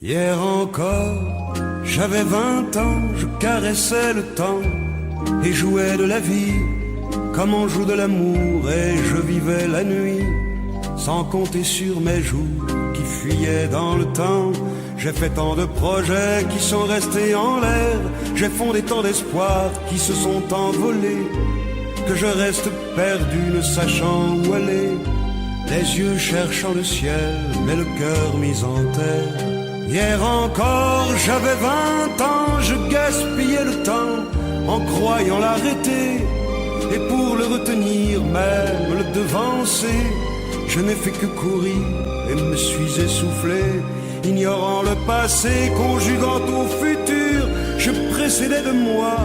Hier encore, j'avais 20 ans, je caressais le temps et jouais de la vie comme on joue de l'amour, et je vivais la nuit sans compter sur mes jours qui fuyaient dans le temps. J'ai fait tant de projets qui sont restés en l'air, j'ai fondé tant d'espoirs qui se sont envolés, que je reste perdu ne sachant où aller, les yeux cherchant le ciel mais le cœur mis en terre. Hier encore j'avais 20 ans, je gaspillais le temps en croyant l'arrêter, et pour le retenir, même le devancer, je n'ai fait que courir et me suis essoufflé. Ignorant le passé, conjuguant au futur, je précédais de moi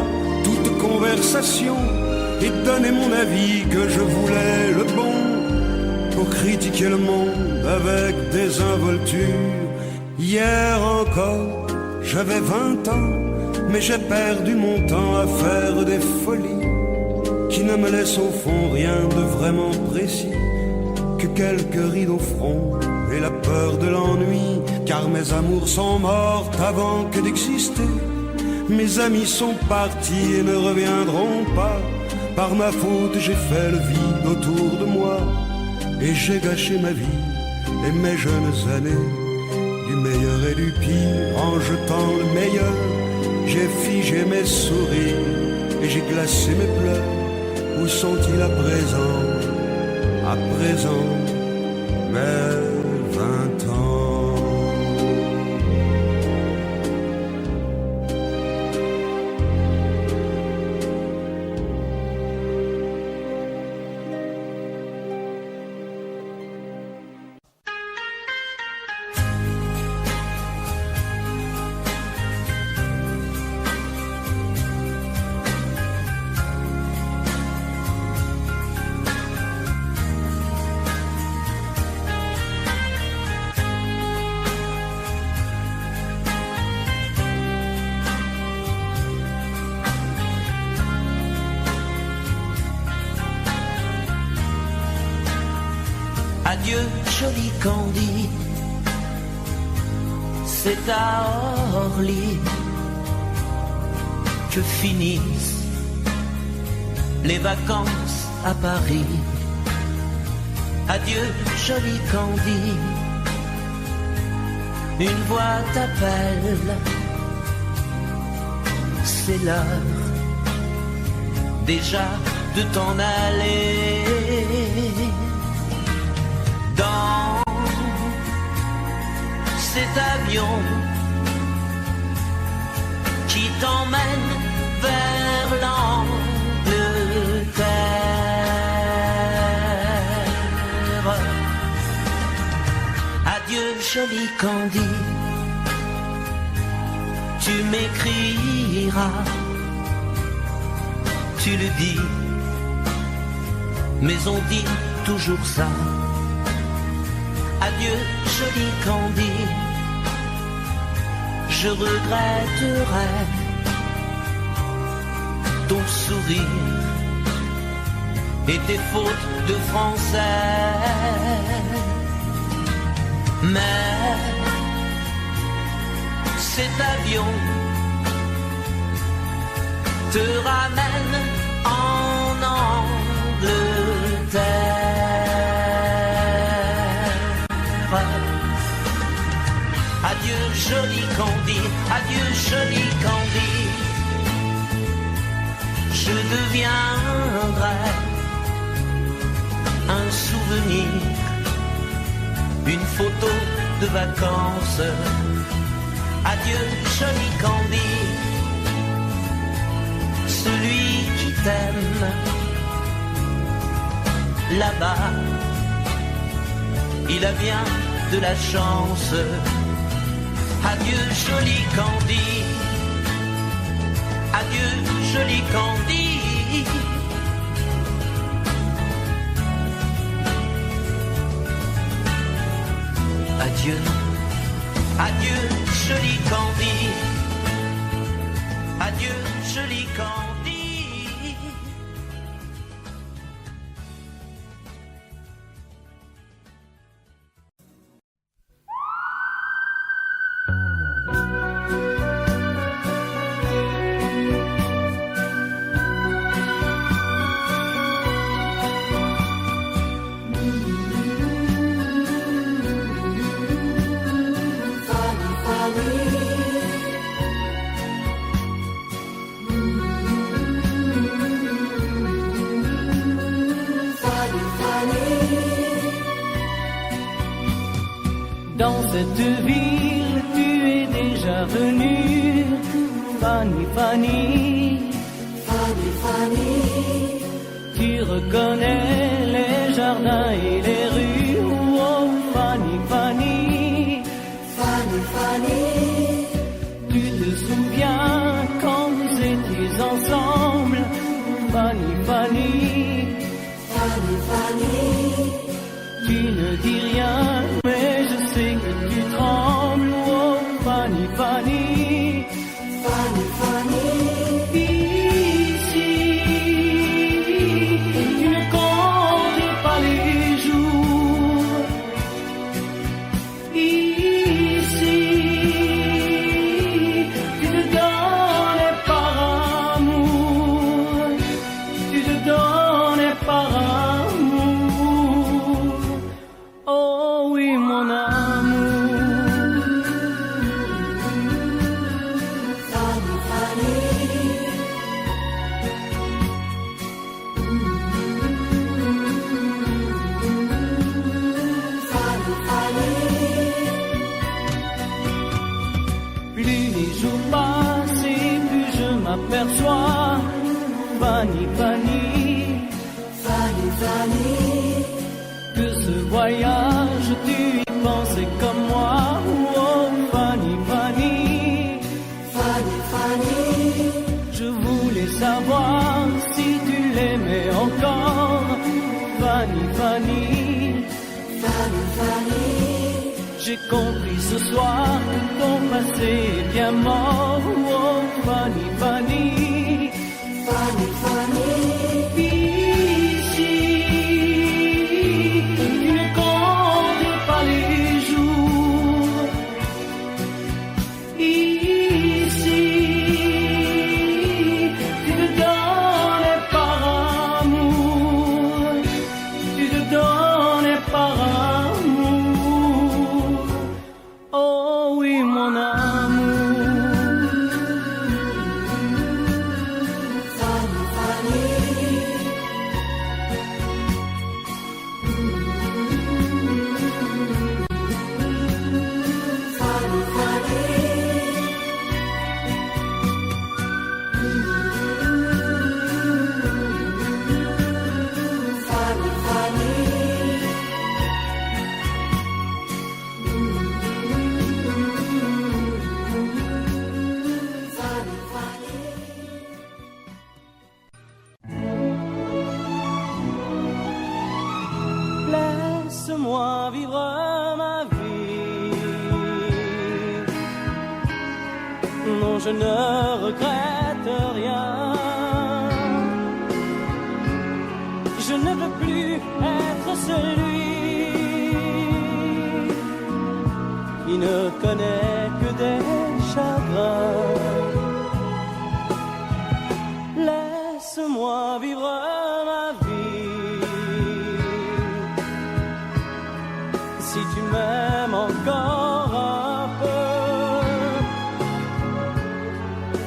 toute conversation et donnais mon avis que je voulais le bon, pour critiquer le monde avec désinvolture. Hier encore, j'avais 20 ans, mais j'ai perdu mon temps à faire des folies qui ne me laissent au fond rien de vraiment précis, que quelques rides au front et la peur de l'ennui, car mes amours sont mortes avant que d'exister. Mes amis sont partis et ne reviendront pas. Par ma faute j'ai fait le vide autour de moi, et j'ai gâché ma vie et mes jeunes années, du meilleur et du pire en jetant le meilleur. J'ai figé mes sourires et j'ai glacé mes pleurs. Où sont-ils à présent, mes 20 ans? Adieu, joli Candy, c'est à Orly que finissent les vacances à Paris. Adieu, joli Candy, une voix t'appelle, c'est l'heure déjà de t'en aller. Dans cet avion qui t'emmène vers l'Angleterre. Adieu, joli Candy, tu m'écriras, tu le dis, mais on dit toujours ça. Adieu, joli Candy, je regretterai ton sourire et tes fautes de français. Mais cet avion te ramène en Angleterre. Adieu, joli Candy, adieu, joli Candy, je deviendrai un souvenir, une photo de vacances. Adieu, joli Candy, celui qui t'aime là-bas, il a bien de la chance. Adieu, joli Candy, adieu, joli Candy. Adieu, adieu, joli Candy, adieu, joli Candy. Dans cette ville, tu es déjà venue, Fanny, Fanny, Fanny, Fanny. Tu reconnais les jardins et les rues, oh Fanny, Fanny, Fanny, Fanny. Tu te souviens quand nous étions ensemble, Fanny, Fanny, Fanny, Fanny. Tu ne dis rien, mais je sais que tu trembles, oh Fanny, Fanny, Fanny, Fanny. Ici, tu ne comptes pas les jours. Ici, tu te donnes par amour, tu te donnes par amour. Oh oui, mon amour. Fanny, Fanny. Fanny, Fanny. Plus les jours passent et plus je m'aperçois, Fanny, Fanny, Fanny, Fanny. Que ce voyage, tu y pensais comme moi, oh Fanny, Fanny, Fanny, Fanny. Je voulais savoir si tu l'aimais encore, Fanny, Fanny, Fanny, Fanny. J'ai compris ce soir que ton passé est bien mort, oh Fanny, Fanny, Fanny, Fanny. Ici, tu ne comptes pas les jours. Ici, tu te donnes par amour, tu te donnes par amour. Oh oui, mon amour. Fanny, Fanny. Fanny, Fanny. Fanny, Fanny. Fanny, Fanny. Laisse-moi vivre ma vie. Non, je ne regrette rien. Je ne veux plus être celui qui ne connaît que des chagrins. Laisse-moi vivre ma vie. Si tu m'aimes encore un peu,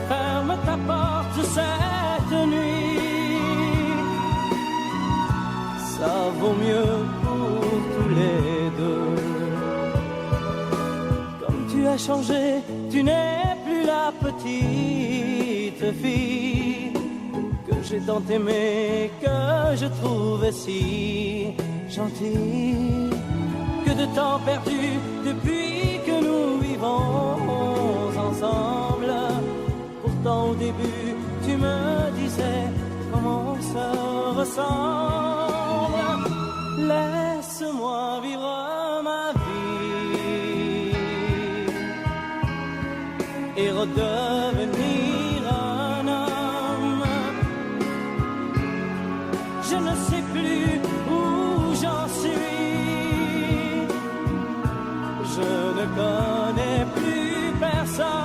ferme ta porte cette nuit. Ça vaut mieux pour tous les deux. Comme tu as changé, tu n'es plus la petite fille que j'ai tant aimée, que je trouvais si gentille. Que de temps perdu depuis que nous vivons ensemble. Pourtant au début tu me disais comment on se ressemble. Laisse-moi vivre ma vie et redevenir un homme. Je ne sais plus où j'en suis. Je ne connais plus personne.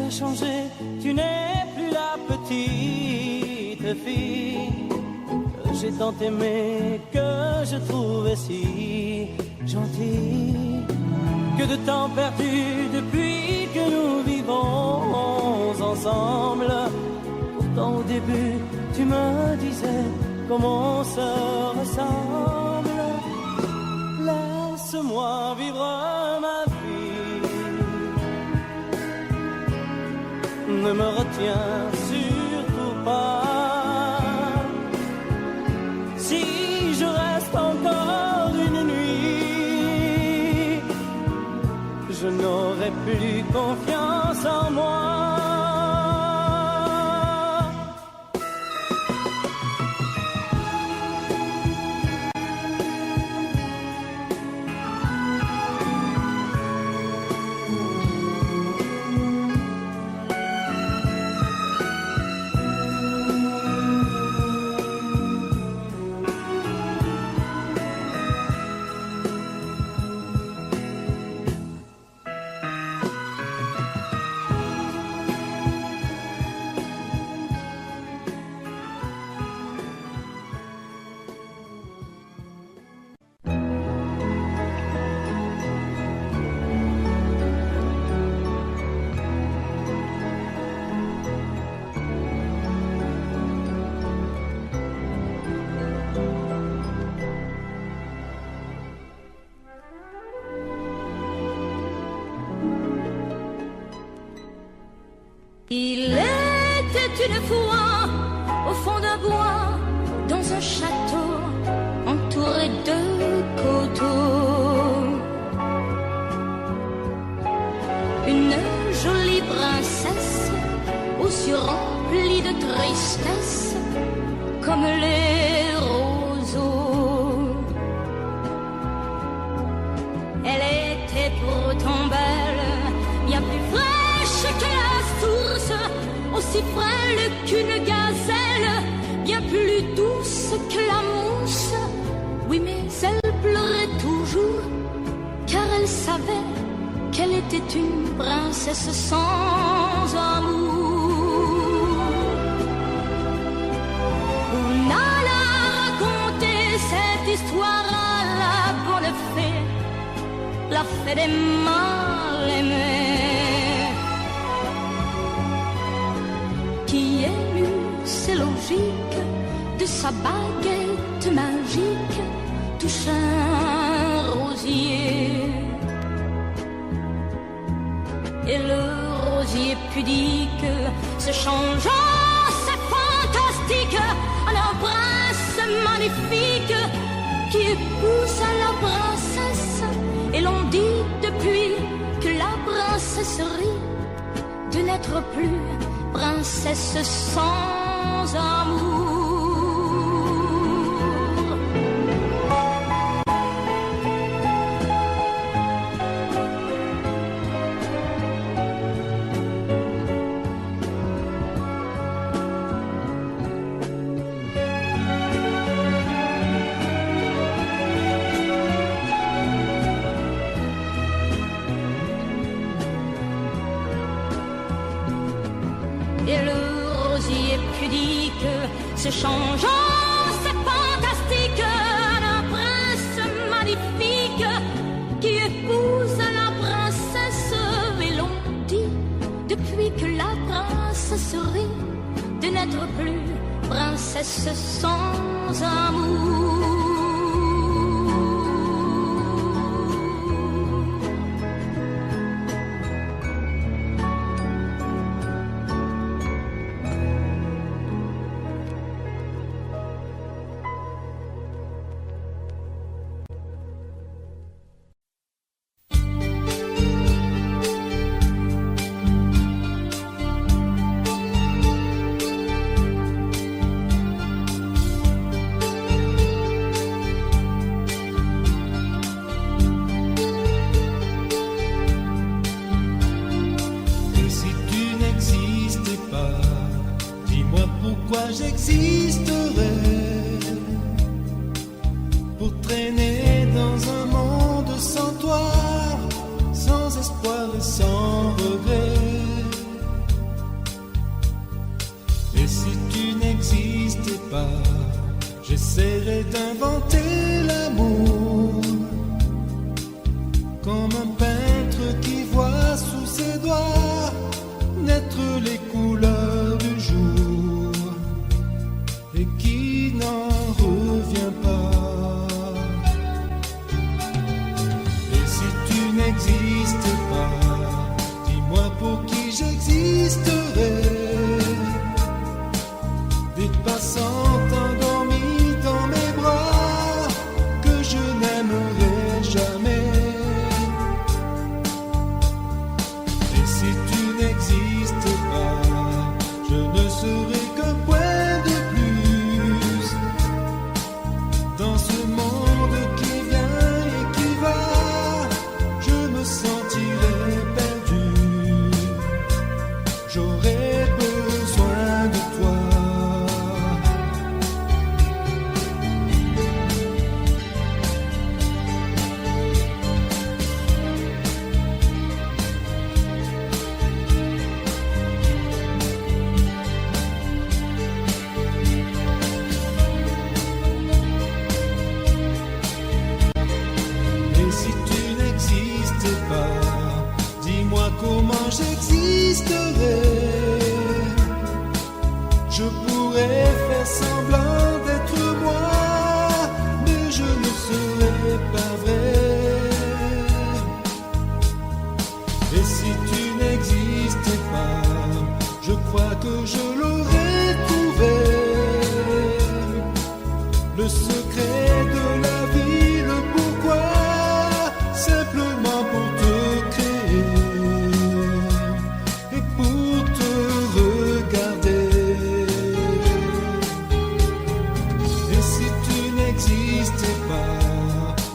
as changé, tu n'es plus la petite fille que j'ai tant aimée, que je trouvais si gentille. Que de temps perdu depuis que nous vivons ensemble. Pourtant au début tu me disais comment on se ressemble. Laisse-moi vivre ma vie, ne me retiens surtout pas. Si je reste encore une nuit, je n'aurai plus confiance en moi. Il était une fois au fond d'un bois, dans un château entouré de coteaux, une jolie princesse aux yeux remplis de tristesse comme les roseaux. Elle était pourtant belle, bien plus fraîche que la source, aussi frêle qu'une gazelle, bien plus douce que la mousse. Oui, mais elle pleurait toujours, car elle savait qu'elle était une princesse sans amour. On alla raconter cette histoire à la bonne fée, la fée des mal-aimés, qui émut, c'est logique, de sa baguette magique touche un rosier. Et le rosier pudique se changeant, c'est fantastique, en un prince magnifique qui épouse la princesse. Et l'on dit depuis que la princesserie de n'être plus princesse sans amour. Et le rosier pudique se changeant, c'est fantastique, un prince magnifique qui épouse la princesse. Et l'on dit depuis que la princesserie de n'être plus princesse sans amour. J'existerais pour traîner dans un monde sans toi, sans espoir et sans regret. d'inventer l'amour comme un peintre qui voit sous ses doigts naître les couleurs du jour et qui n'en revient pas. Et si tu n'existes pas, dis-moi pour qui j'existerais. Des passantes endormies dans mes bras que je n'aimerai jamais. Et si tu n'existes pas, je ne serai qu'un point de plus dans ce monde qui vient et qui va. Je me sentirai perdu, j'aurai besoin de toi. Et si tu n'existes pas, dis-moi comment j'existerais. Je pourrais faire semblant d'être moi, mais je ne serais pas vrai. Et si tu n'existes pas, je crois que je l'aurais trouvé. Le secret de la vie, le pourquoi, simplement pour te créer et pour te regarder. Et si tu n'existes pas,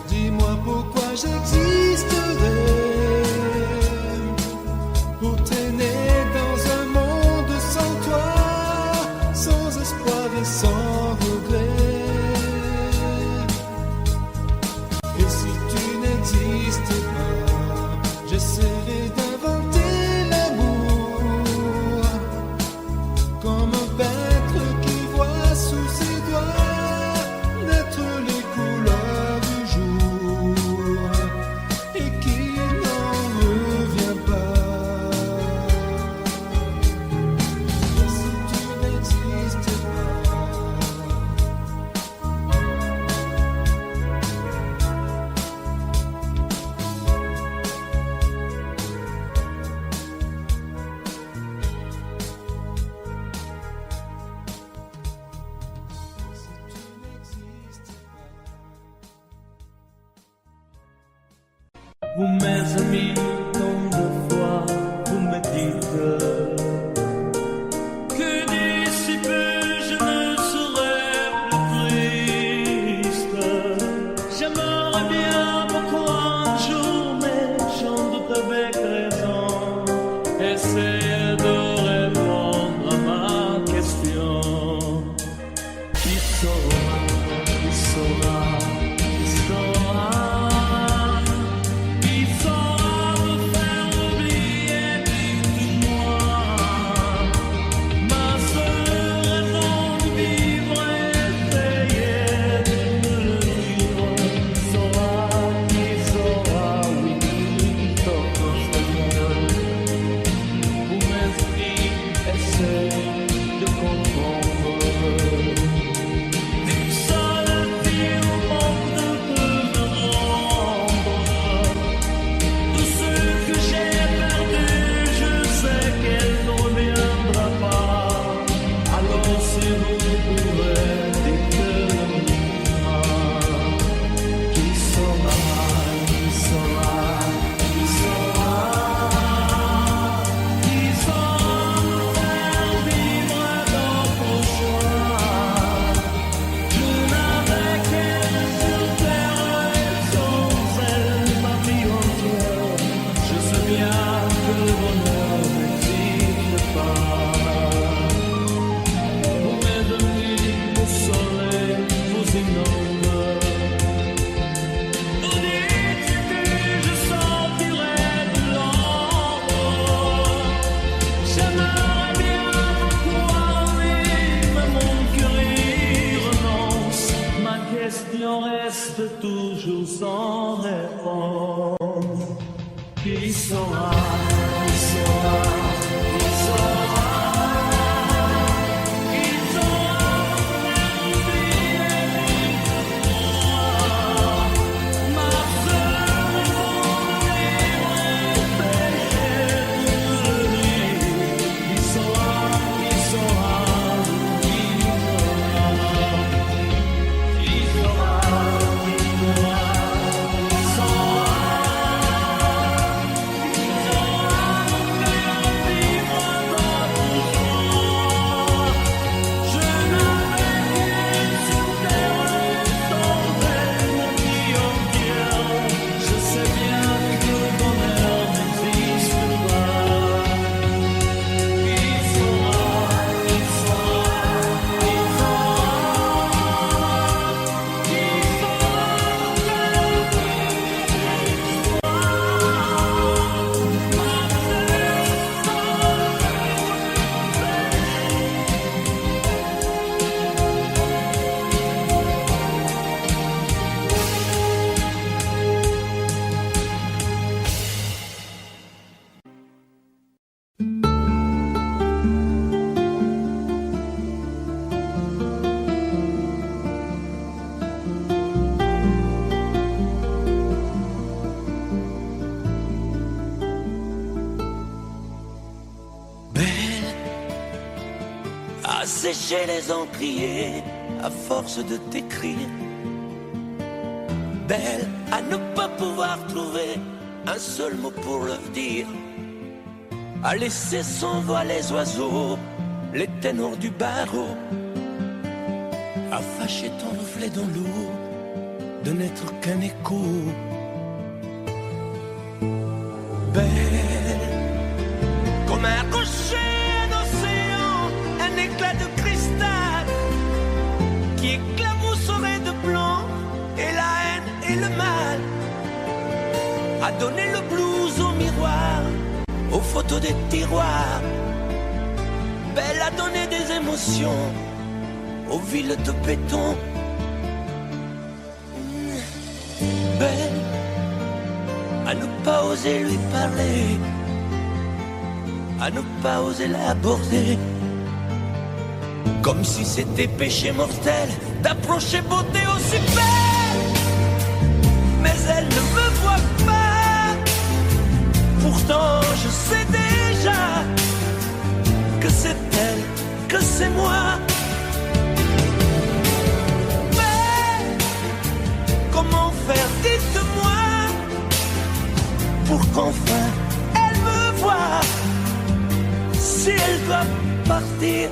dis-moi pourquoi j'existerais. Pour traîner dans un monde sans toi, sans espoir et sans regret. Et si tu n'existes pas, j'essaierai d'inventer l'amour comme un peintre qui voit sous ses doigts naître les couleurs du jour et qui n'en revient pas. Et si tu n'existes pas, Vous mes amis, tant de fois vous me dites que d'ici peu je ne serai plus triste. J'aimerais bien beaucoup un jour, mais j'en doute avec raison. Essayez de répondre à ma question. Qui saura, qui saura, qui saura? Qui saura me faire oublier dites-moi. Ma seule raison de vivre est essayer de le vivre. Qui saura, oui, toco espagnol. Vous m'expliquez Qui saura, qui saura, qui saura, qui saura ma sœur qui saura, qui saura, qui saura, Sécher les encriers à force de t'écrire. Belle à ne pas pouvoir trouver un seul mot pour le dire. À laisser sans voix les oiseaux, les ténors du barreau. À fâcher ton reflet dans l'eau, de n'être qu'un écho. Belle comme un rocher, un éclat de cristal qui éclabousserait de blanc et la haine et le mal, a donné le blues au miroir, aux photos des tiroirs. Belle a donné des émotions aux villes de béton. Belle à ne pas oser lui parler, à ne pas oser l'aborder. Comme si c'était péché mortel d'approcher beauté aussi belle. Mais elle ne me voit pas. Pourtant je sais déjà que c'est elle, que c'est moi. Mais comment faire, dites-moi, pour qu'enfin elle me voie. Si elle doit partir,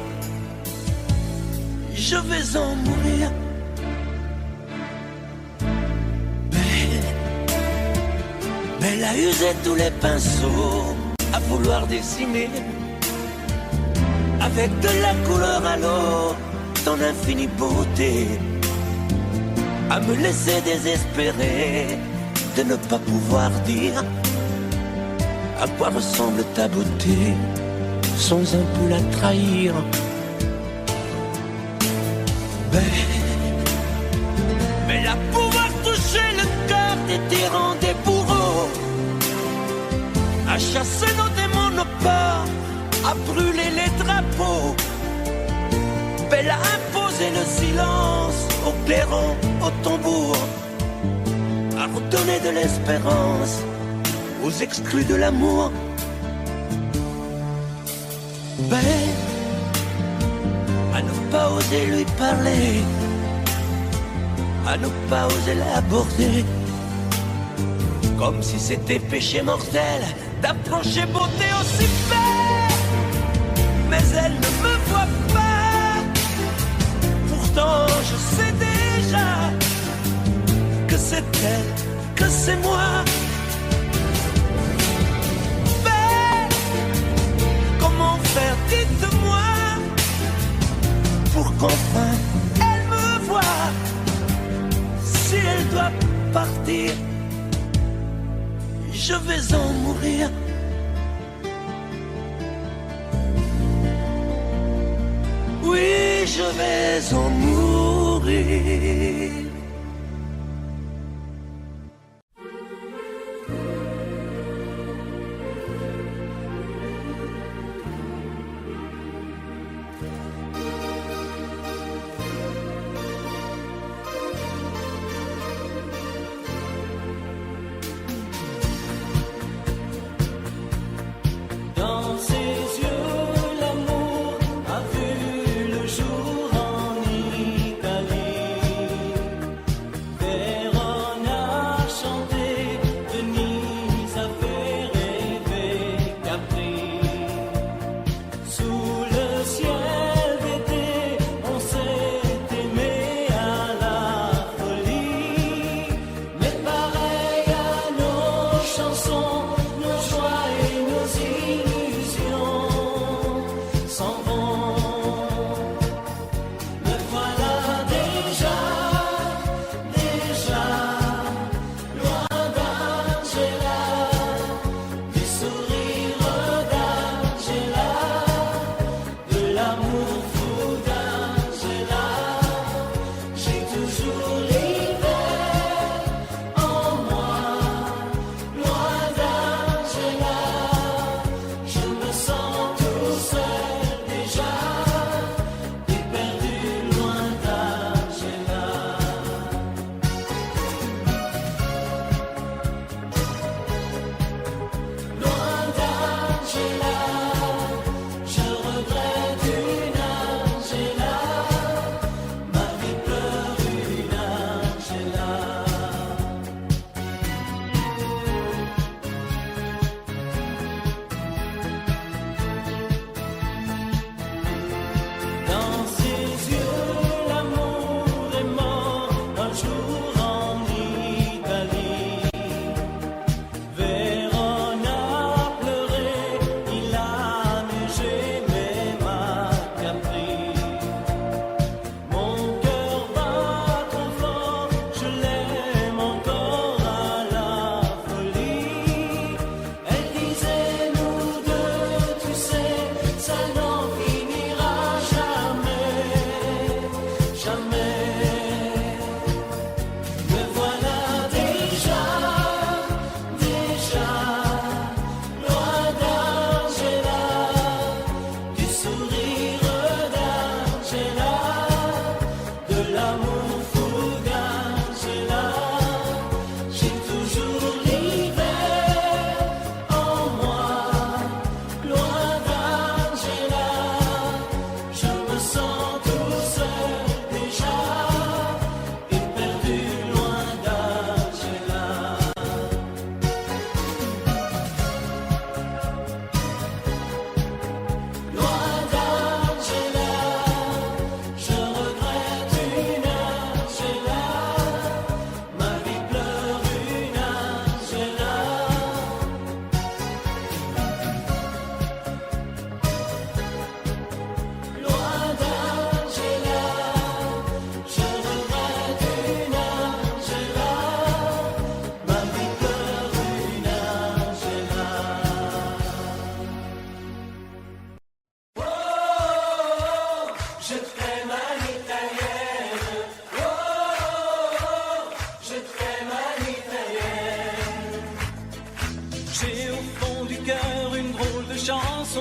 je vais en mourir. Belle a usé tous les pinceaux à vouloir dessiner avec de la couleur à l'eau ton infinie beauté, à me laisser désespérer de ne pas pouvoir dire à quoi ressemble ta beauté sans un peu la trahir. Mais à pouvoir toucher le cœur des tyrans, des bourreaux, à chasser nos démons, nos peurs, à brûler les drapeaux. Belle a imposé le silence au clairon, au tambour, à redonner de l'espérance aux exclus de l'amour. Belle à ne pas oser lui parler, à ne pas oser l'aborder, comme si c'était péché mortel d'approcher beauté aussi belle. Mais elle ne me voit pas. Pourtant je sais déjà que c'est elle, que c'est moi. Belle, comment faire, dites-moi, pour qu'enfin elle me voie. Si elle doit partir, je vais en mourir. Oui, je vais en mourir.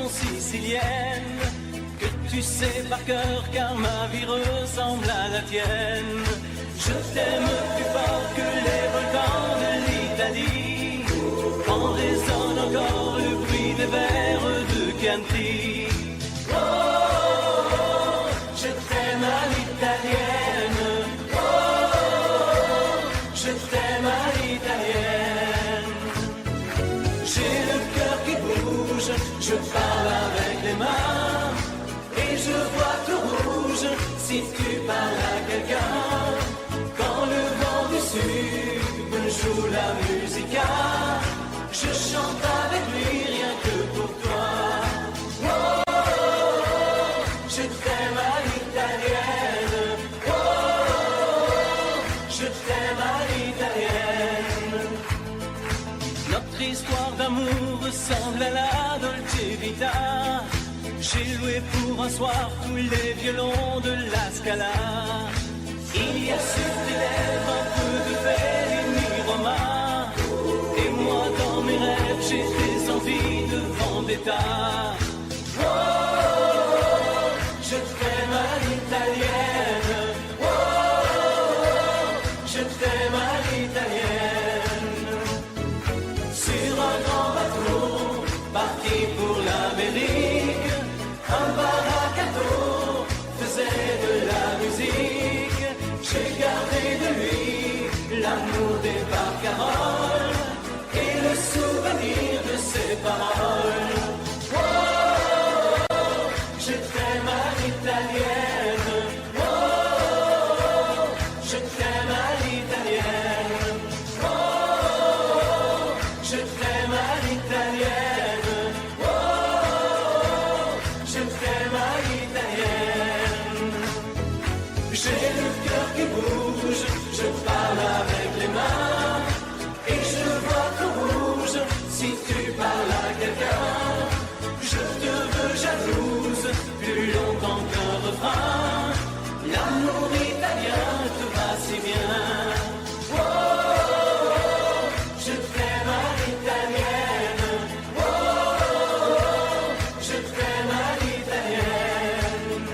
sicilienne que tu sais par cœur car ma vie ressemble à la tienne. Je t'aime plus fort que les volcans de l'Italie. En résonne encore le bruit des vers de Chianti. Oh, je t'aime à l'italienne. Oh, je t'aime à l'italienne. J'ai le cœur qui bouge, je parle avec les mains. Et je vois tout rouge si tu parles à quelqu'un. Quand le vent du sud joue la musica, je chante avec lui rien que pour toi. Oh, je t'aime à l'italienne. Oh, je t'aime à l'italienne. Notre histoire d'amour ressemble à la Dolce Vita. J'ai loué pour un soir tous les violons de la Scala. Il y a sur tes lèvres un peu de Fellini Roma. Et moi dans mes rêves j'ai des envies de vendetta. Oh, je t'aime à l'italienne. Oh, je t'aime à l'italienne. Sur un grand bateau parti pour l'Amérique, un baracato faisait de la musique. J'ai gardé de lui l'amour des barcaroles et le souvenir de ses paroles. Oh, je t'aime à l'italienne. Oh, je t'aime à l'italienne. Oh, je t'aime à l'italienne. Oh, je t'aime à l'italienne. J'ai le cœur qui bouge, je parle avec les mains. Et je vois tout rouge si tu parles à quelqu'un. Je te veux jalouse, plus longtemps qu'un refrain. L'amour italien te va si bien. Oh, je t'aime à l'italienne. Oh, je t'aime à l'italienne.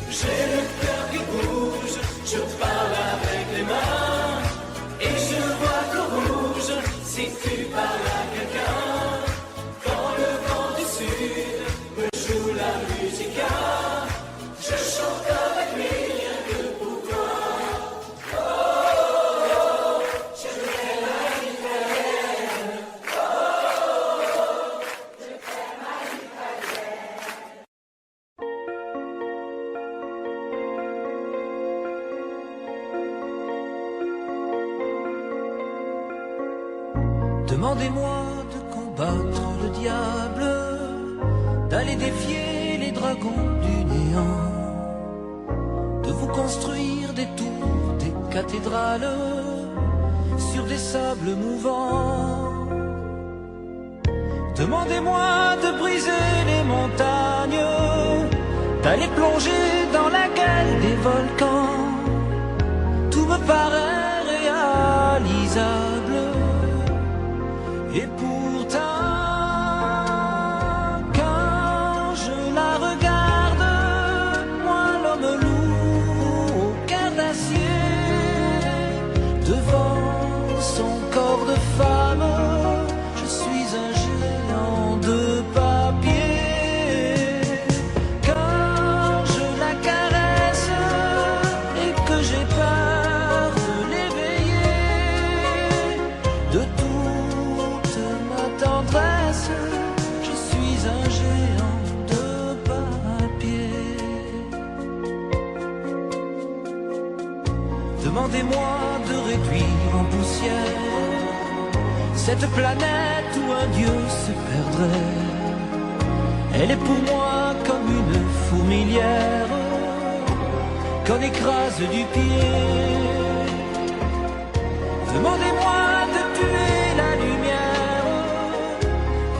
J'ai le cœur qui bouge, je parle avec les mains. Et je vois tout rouge si tu parles à quelqu'un. Quand le vent du sud me joue la musica, je chante avec lui rien que pour toi. Oh, je t'aime à l'italienne. Oh, je t'aime à l'italienne. Demandez-moi de combattre le diable, d'aller défier les dragons du néant, de vous construire des tours, des cathédrales sur des sables mouvants. Demandez-moi de briser les montagnes, d'aller plonger dans la gueule des volcans. Tout me paraît réalisable. Et pourtant, quand je la regarde, moi l'homme lourd au cœur d'acier, devant son corps de femme, je suis un géant de papier. Quand je la caresse et que j'ai peur de l'éveiller, de toute ma tendresse, je suis un géant de papier. Demandez-moi de réduire en poussière cette planète où un dieu se perdrait. Elle est pour moi comme une fourmilière qu'on écrase du pied. Demandez-moi de tuer la lumière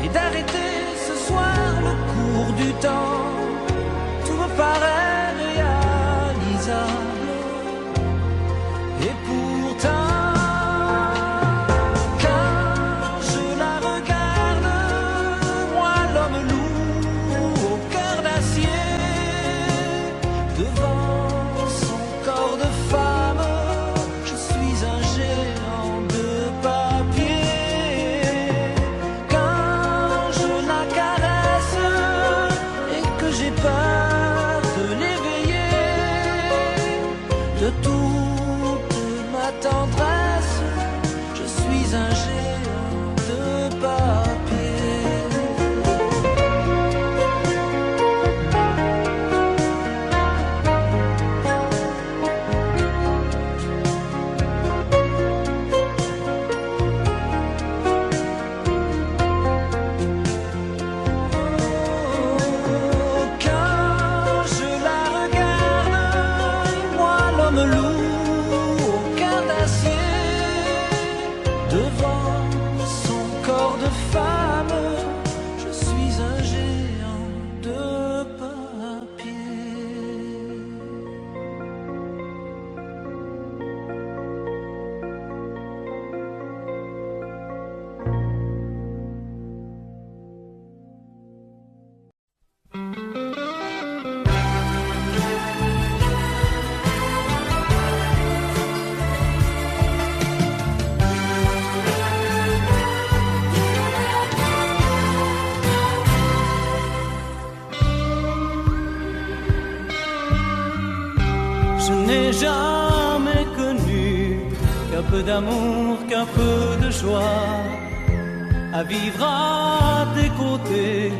et d'arrêter ce soir le cours du temps. Tout me paraît réalisable. Et pourtant, quand je la regarde, moi l'homme lourd n'ai jamais connu qu'un peu d'amour, qu'un peu de joie, à vivre à tes côtés.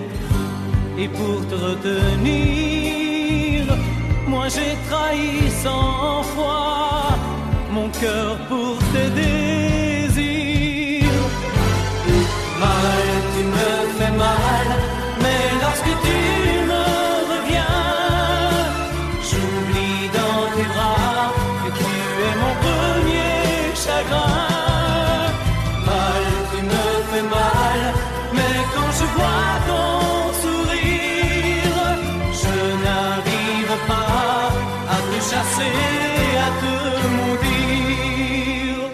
Et pour te retenir, moi j'ai trahi 100 fois mon cœur pour tes désirs. Mal, tu me fais mal, mais lorsque tu me reviens, j'oublie dans tes bras que tu es mon premier chagrin. Mal, tu me fais mal, mais quand je vois ton sourire, je n'arrive pas à te chasser, à te maudire.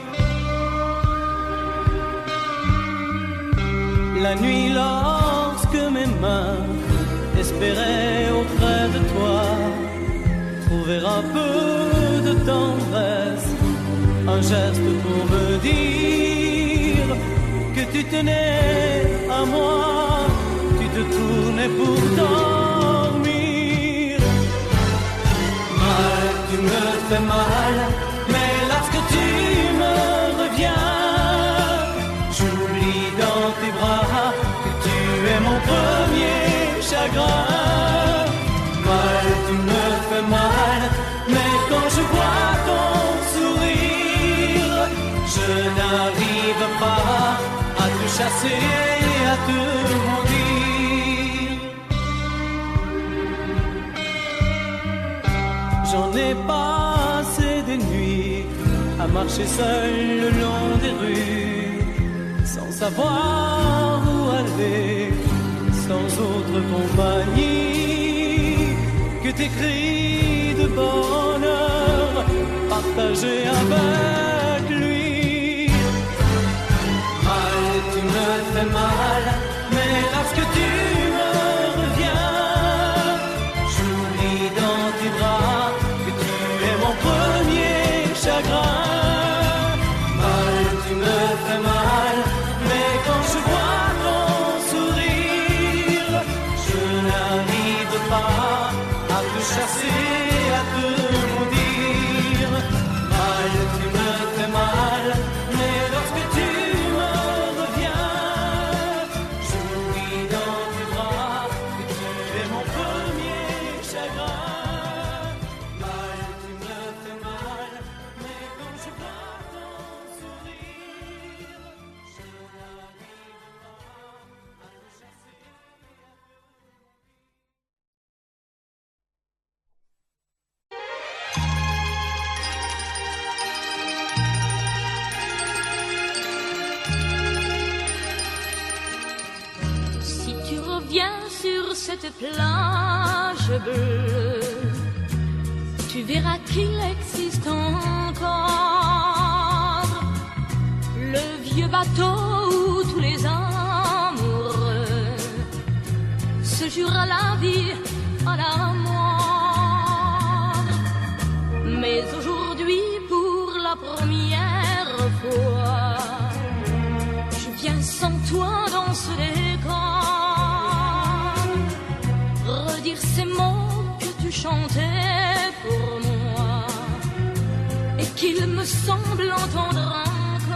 La nuit, lorsque mes mains espéraient auprès de toi trouver un peu de tendresse, un geste pour me dire que tu tenais à moi, tu te tournais pour dormir. Mal, tu me fais mal, mais lorsque tu me reviens, j'oublie dans tes bras que tu es mon premier chagrin. Mal, tu me fais mal, mais quand je vois ton sourire, je n'arrive pas à te chasser, à te maudire. J'en ai passé des nuits à marcher seul le long des rues, sans savoir où aller, sans autre compagnie que tes cris de bonheur partagés avec lui. Mal, tu me fais mal, mais lorsque tu me reviens, j'oublie dans tes bras que tu es mon premier chagrin. Mal, tu me fais mal, mais quand je vois ton sourire, je n'arrive pas à te chasser, à te maudire. Mal, tu me fais mal, mais lorsque tu me reviens, j'oublie dans tes bras que tu es mon premier chagrin. Mal, tu me fais mal, mais quand je vois ton sourire, je n'arrive pas à te chasser. Si tu reviens sur cette plage bleue, tu verras qu'il existe encore le vieux bateau où tous les amoureux se jurent à la vie, à la mort. Mais aujourd'hui, pour la première fois, je viens sans toi dans ce décor, redire ces mots que tu chantais pour moi et qu'il me semble entendre encore.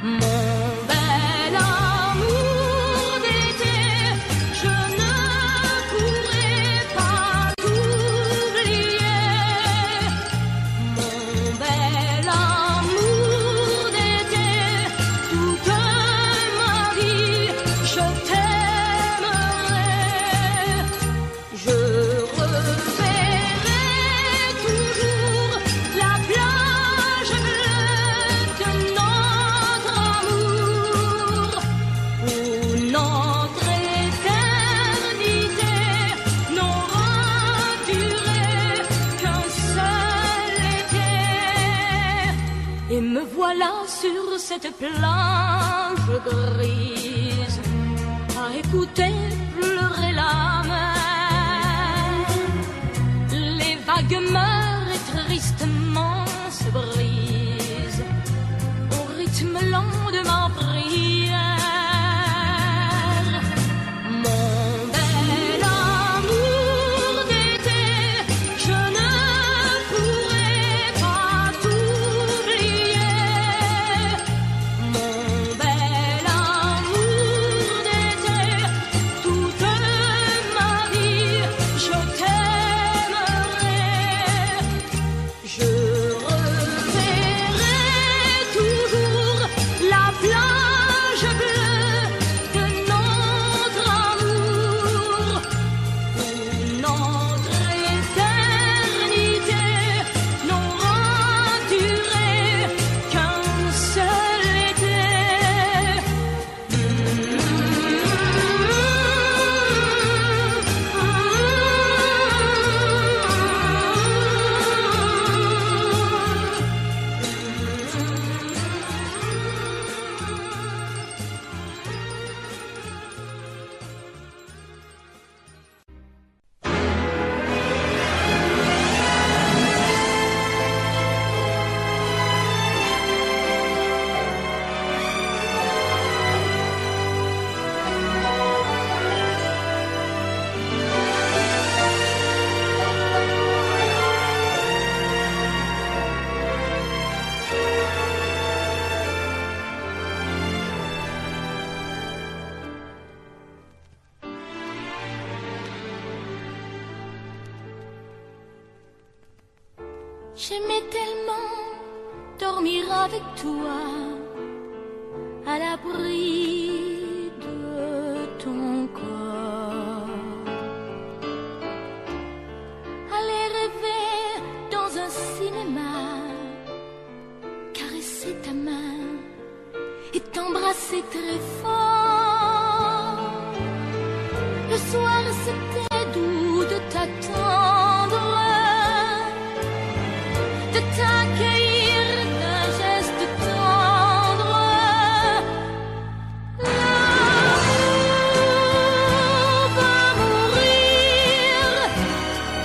Mon bel amour d'été, je ne pourrai pas t'oublier. Mon bel amour d'été, toute ma vie, je t'aimerai. Je reverrai toujours la plage bleue de notre amour, où notre éternité n'aura duré qu'un seul été. Et me voilà sur cette plage grise, à écouter pleurer la mer. Les vagues meurent et tristement se brisent au rythme lent de ma prière. Mon bel amour d'été, je J'aimais tellement dormir avec toi, à l'abri de ton corps. Aller rêver dans un cinéma, caresser ta main et t'embrasser très fort. Le soir c'était doux de t'attendre, de t'accueillir d'un geste tendre. L'amour va mourir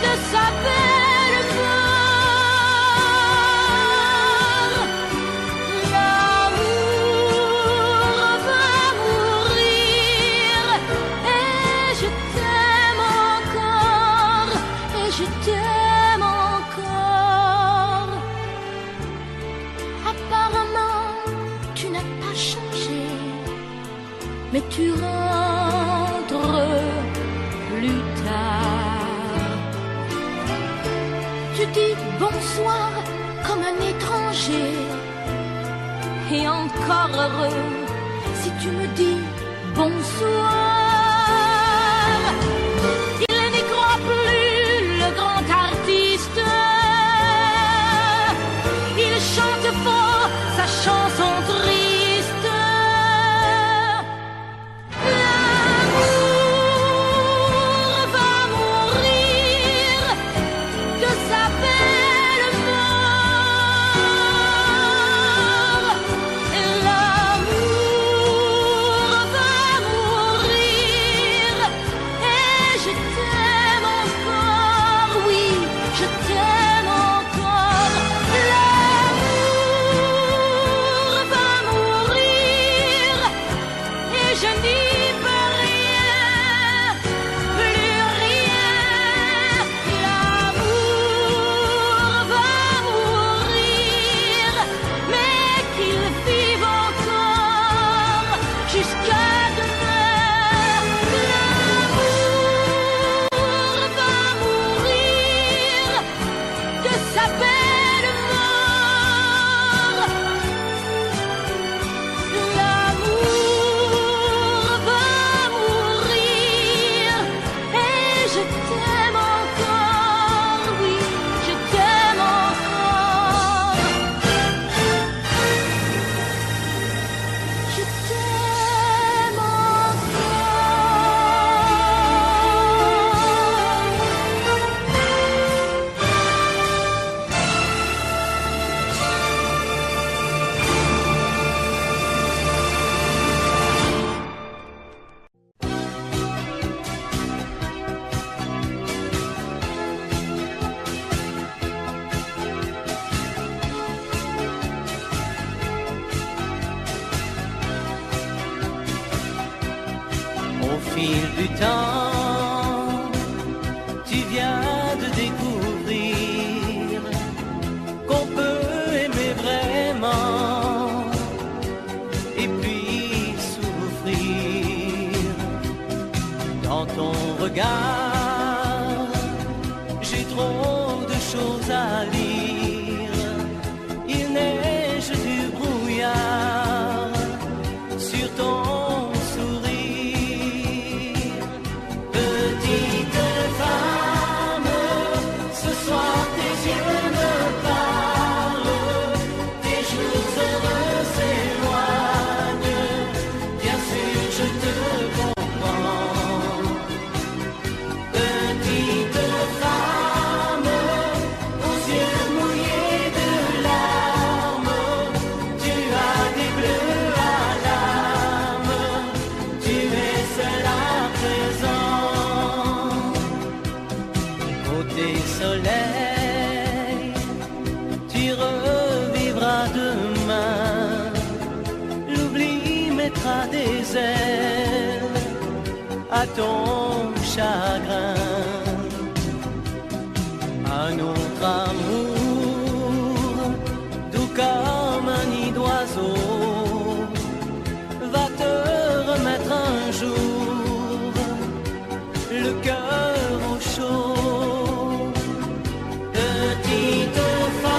de sa belle mort. L'amour va mourir et je t'aime encore, et je t'aime encore. Apparemment, tu n'as pas changé, mais tu rentres plus tard. Tu dis bonsoir comme un étranger, et encore heureux si tu me dis bonsoir. Il n'y croit plus, le grand artiste. Il chante fort sa chanson triste. L'amour va mourir de sa belle mort. Et l'amour va mourir et je t'aime encore, oui, je t'aime encore. L'amour va mourir et je n'y peux rien, plus rien. L'amour va mourir, mais qu'il vive encore jusqu'à demain. L'amour va mourir de sa belle mort. L'amour va mourir et je t'aime encore, oui, je t'aime encore. Je t'aime Au fil du temps, tu viens de découvrir qu'on peut aimer vraiment et puis souffrir. Dans ton regard, j'ai trop de choses à lire. Il neige du brouillard sur ton sourire. Petite femme, ce soir tes yeux me parlent, tes jours heureux s'éloignent. Bien sûr, je te comprends. Petite femme, aux yeux mouillés de larmes, tu as des bleus à l'âme, tu es seule à présent. Côté soleil, tu revivras demain, l'oubli mettra des ailes à ton chagrin. Un autre amour, doux comme un nid d'oiseau, va te remettre un jour le cœur au chaud. Petite femme,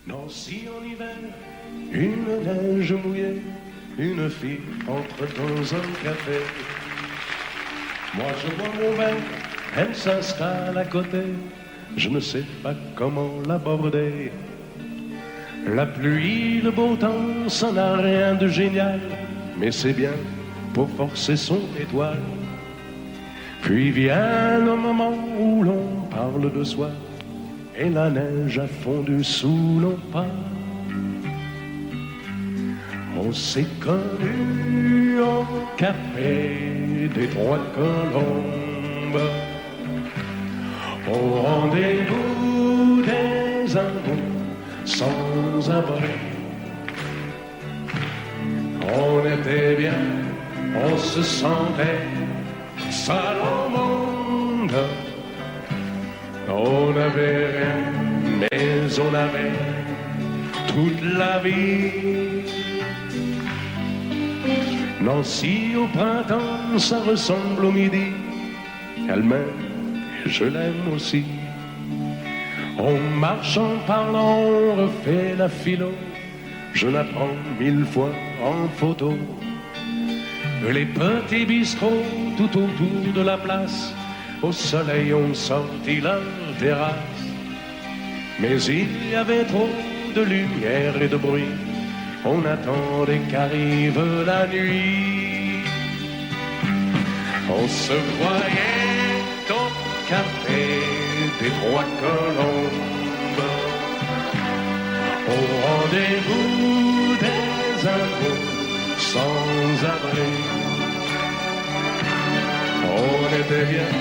Nancy en hiver, une neige mouillée, une fille entre dans un café. Moi je bois mon verre, elle s'installe à côté, je ne sais pas comment l'aborder. La pluie, le beau temps, ça n'a rien de génial, mais c'est bien pour forcer son étoile. Puis vient le moment où l'on parle de soi, et la neige a fondu sous nos pas. On s'est connus au café des Trois Colombes, au rendez-vous des amours sans abri. On était bien, on se sentait seul au monde. On n'avait rien, mais on avait toute la vie. Nancy au printemps, ça ressemble au midi. Elle m'aime et je l'aime aussi. On marche en parlant, on refait la philo. Je la prends 1000 fois en photo. Les petits bistrots tout autour de la place, au soleil ont sorti leur terrasse. Mais il y avait trop de lumière et de bruit, on attendait qu'arrive la nuit. On se voyait au café des Trois Colombes, au rendez-vous des amours sans abri. On était bien,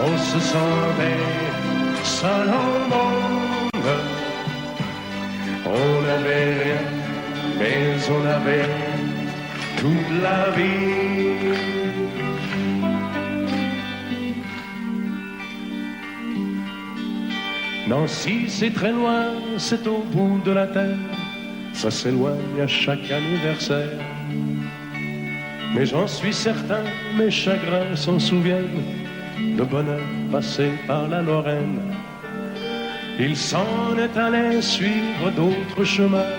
on se sentait seul au monde. On n'avait rien, mais on avait toute la vie. Nancy, c'est très loin, c'est au bout de la terre. Ça s'éloigne à chaque anniversaire. Mais j'en suis certain, mes chagrins s'en souviennent, de bonheur passé par la Lorraine. Il s'en est allé suivre d'autres chemins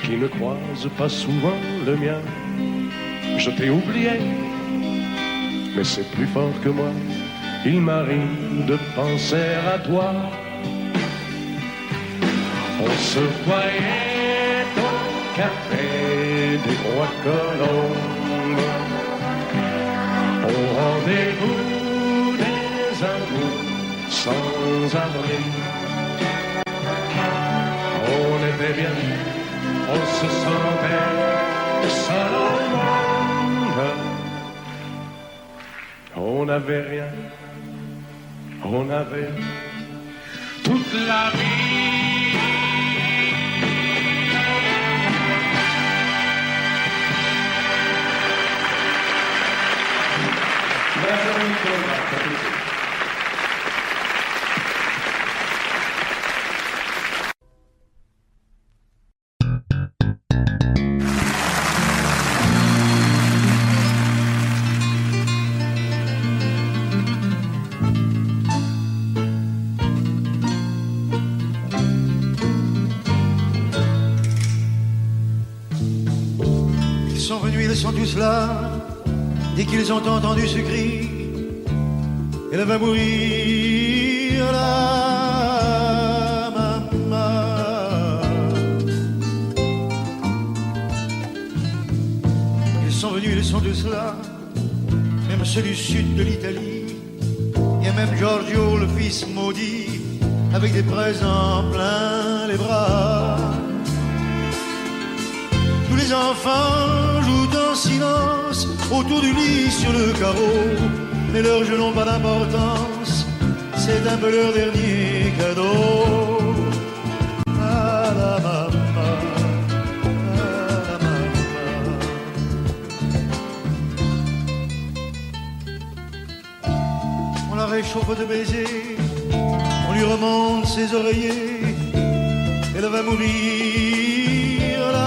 qui ne croisent pas souvent le mien. Je t'ai oublié, mais c'est plus fort que moi. Il m'arrive de penser à toi. On se voyait au café des Trois Colombes, au rendez-vous des amours sans abri. On était bien, on se sentait seul au monde. On n'avait rien, on avait toute la vie. Ils sont venus, ils sont tous là. Dès qu'ils ont entendu ce cri, elle va mourir, la maman. Ils sont venus, ils sont tous là. Même ceux du sud de l'Italie. Il y a même Giorgio, le fils maudit, avec des présents plein les bras. Tous les enfants jouent en silence autour du lit sur le carreau, mais leurs jeux n'ont pas d'importance, c'est un peu leur dernier cadeau. À la maman, à la maman. On la réchauffe de baisers, on lui remonte ses oreillers, elle va mourir là.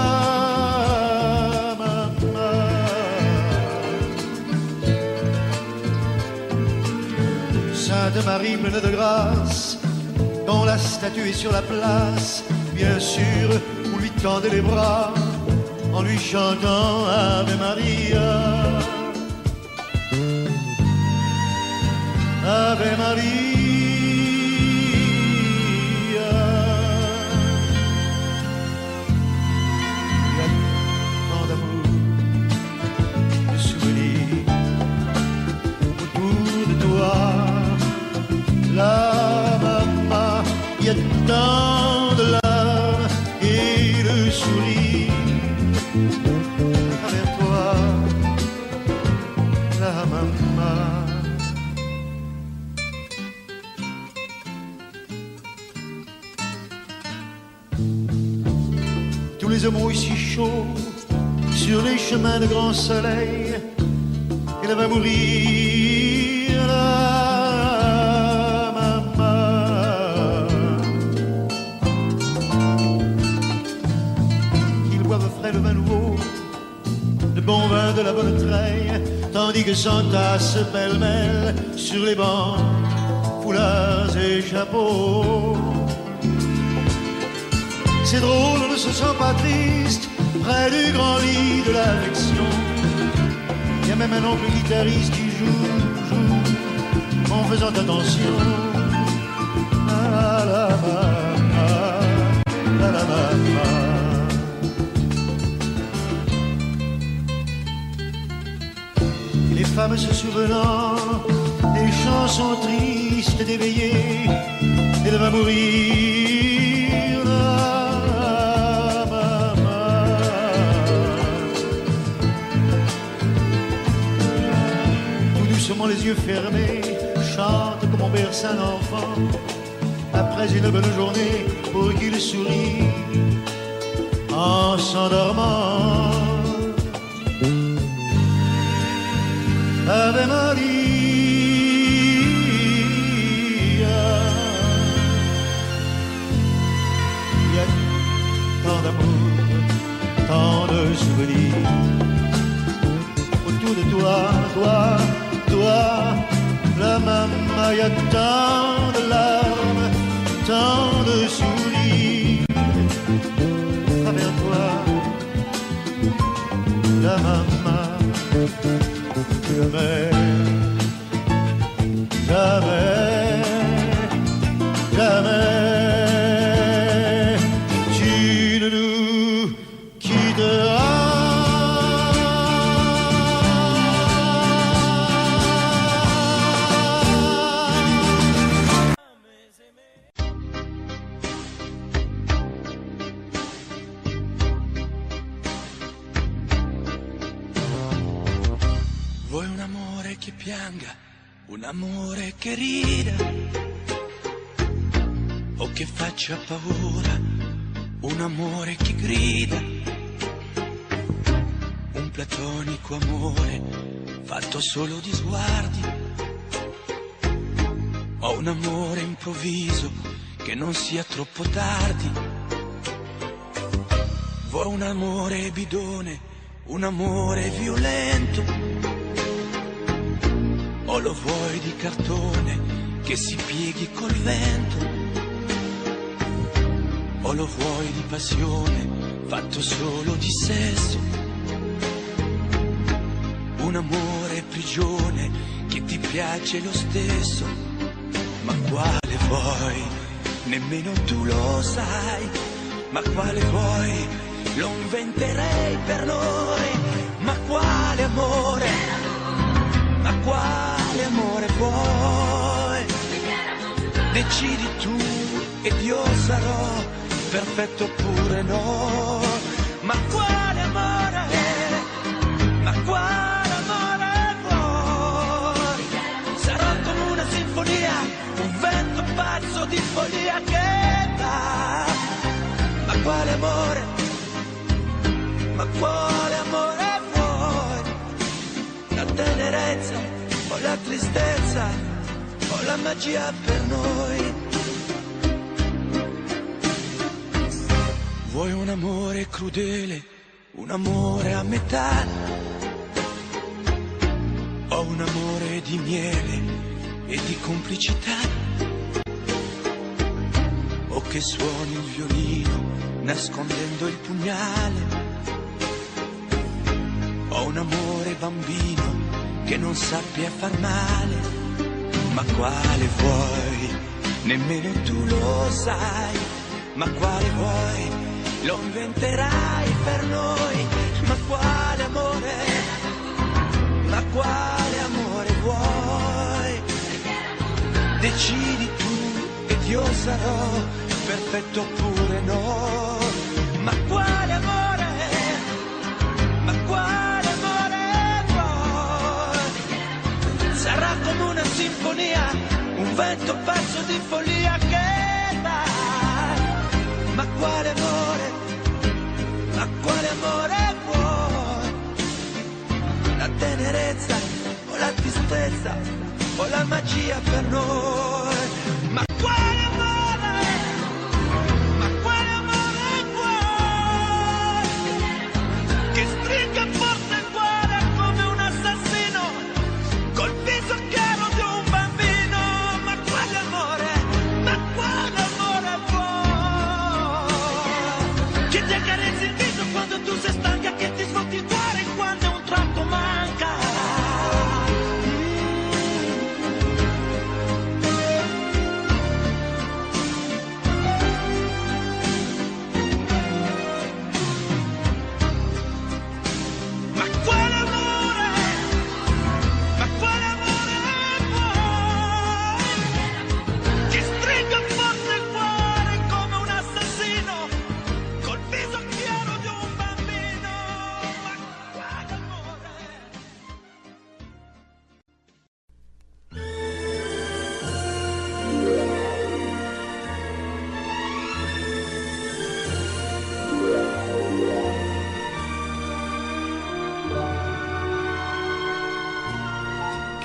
Sainte Marie pleine de grâce, quand la statue est sur la place, bien sûr, vous lui tendez les bras en lui chantant Ave Maria. Ave Maria. Il y a tant d'amour, de souvenirs autour de toi. La maman, il y a tant de larmes et de sourires à travers toi. La maman. Tous les hommes ici chauds sur les chemins de grand soleil, elle va mourir, la maman. Ils boivent frais le vin nouveau, le bon vin de la bonne treille, tandis que s'entassent pêle-mêle sur les bancs foulards et chapeaux. C'est drôle, on ne se sent pas triste près du grand lit de l'affection. Il y a même un oncle guitariste qui joue en faisant attention. La la la la la. Et les femmes se souvenant des chansons tristes d'éveillé, elle va mourir. Les yeux fermés, chante comme on berce un enfant après une bonne journée pour qu'il sourie en s'endormant. Ave Maria. Il y a tant d'amour, tant de souvenirs autour de toi, toi, la maman, il y a tant de larmes, tant de sourires à travers toi, la maman. Jamais, jamais, jamais, tu ne nous quitteras. Vuoi un amore che pianga, un amore che rida, o che faccia paura, un amore che grida, un platonico amore fatto solo di sguardi, o un amore improvviso che non sia troppo tardi. Vuoi un amore bidone, un amore violento, o lo vuoi di cartone che si pieghi col vento, o lo vuoi di passione fatto solo di sesso, un amore prigione che ti piace lo stesso. Ma quale vuoi? Nemmeno tu lo sai. Ma quale vuoi? Lo inventerei per noi. Ma quale amore? Ma quale amore vuoi? Decidi tu ed io sarò perfetto oppure no. Ma quale amore? Ma quale amore vuoi? Sarò come una sinfonia, un vento pazzo di follia che va. Ma quale amore? Ma quale amore vuoi? La tenerezza o la tristezza o la magia per noi? Vuoi un amore crudele, un amore a metà, o un amore di miele e di complicità, o che suoni il violino nascondendo il pugnale. Ho un amore bambino che non sappia far male, ma quale vuoi? Nemmeno tu lo sai, ma quale vuoi? Lo inventerai per noi, ma quale amore? Ma quale amore vuoi? Decidi tu ed io sarò perfetto oppure no. Ma quale amore? Ma quale amore vuoi? Sarà come una sinfonia, un vento pazzo di follia che dai. Ma quale amore? Ma quale amore vuoi? La tenerezza o la tristezza o la magia per noi? Ma quale amore? Ma quale amore vuoi? Che stringa forte il cuore come un assassino col viso chiaro di un bambino. Ma quale amore? Ma quale amore vuoi? Che ti accarezzi il viso quando tu sei stanca, che ti svuoti il cuore quando un tratto manca. Ma quale amore? Ma quale amore vuoi? Che stringa forte il cuore come un assassino col viso chiaro di un bambino. Ma quale amore?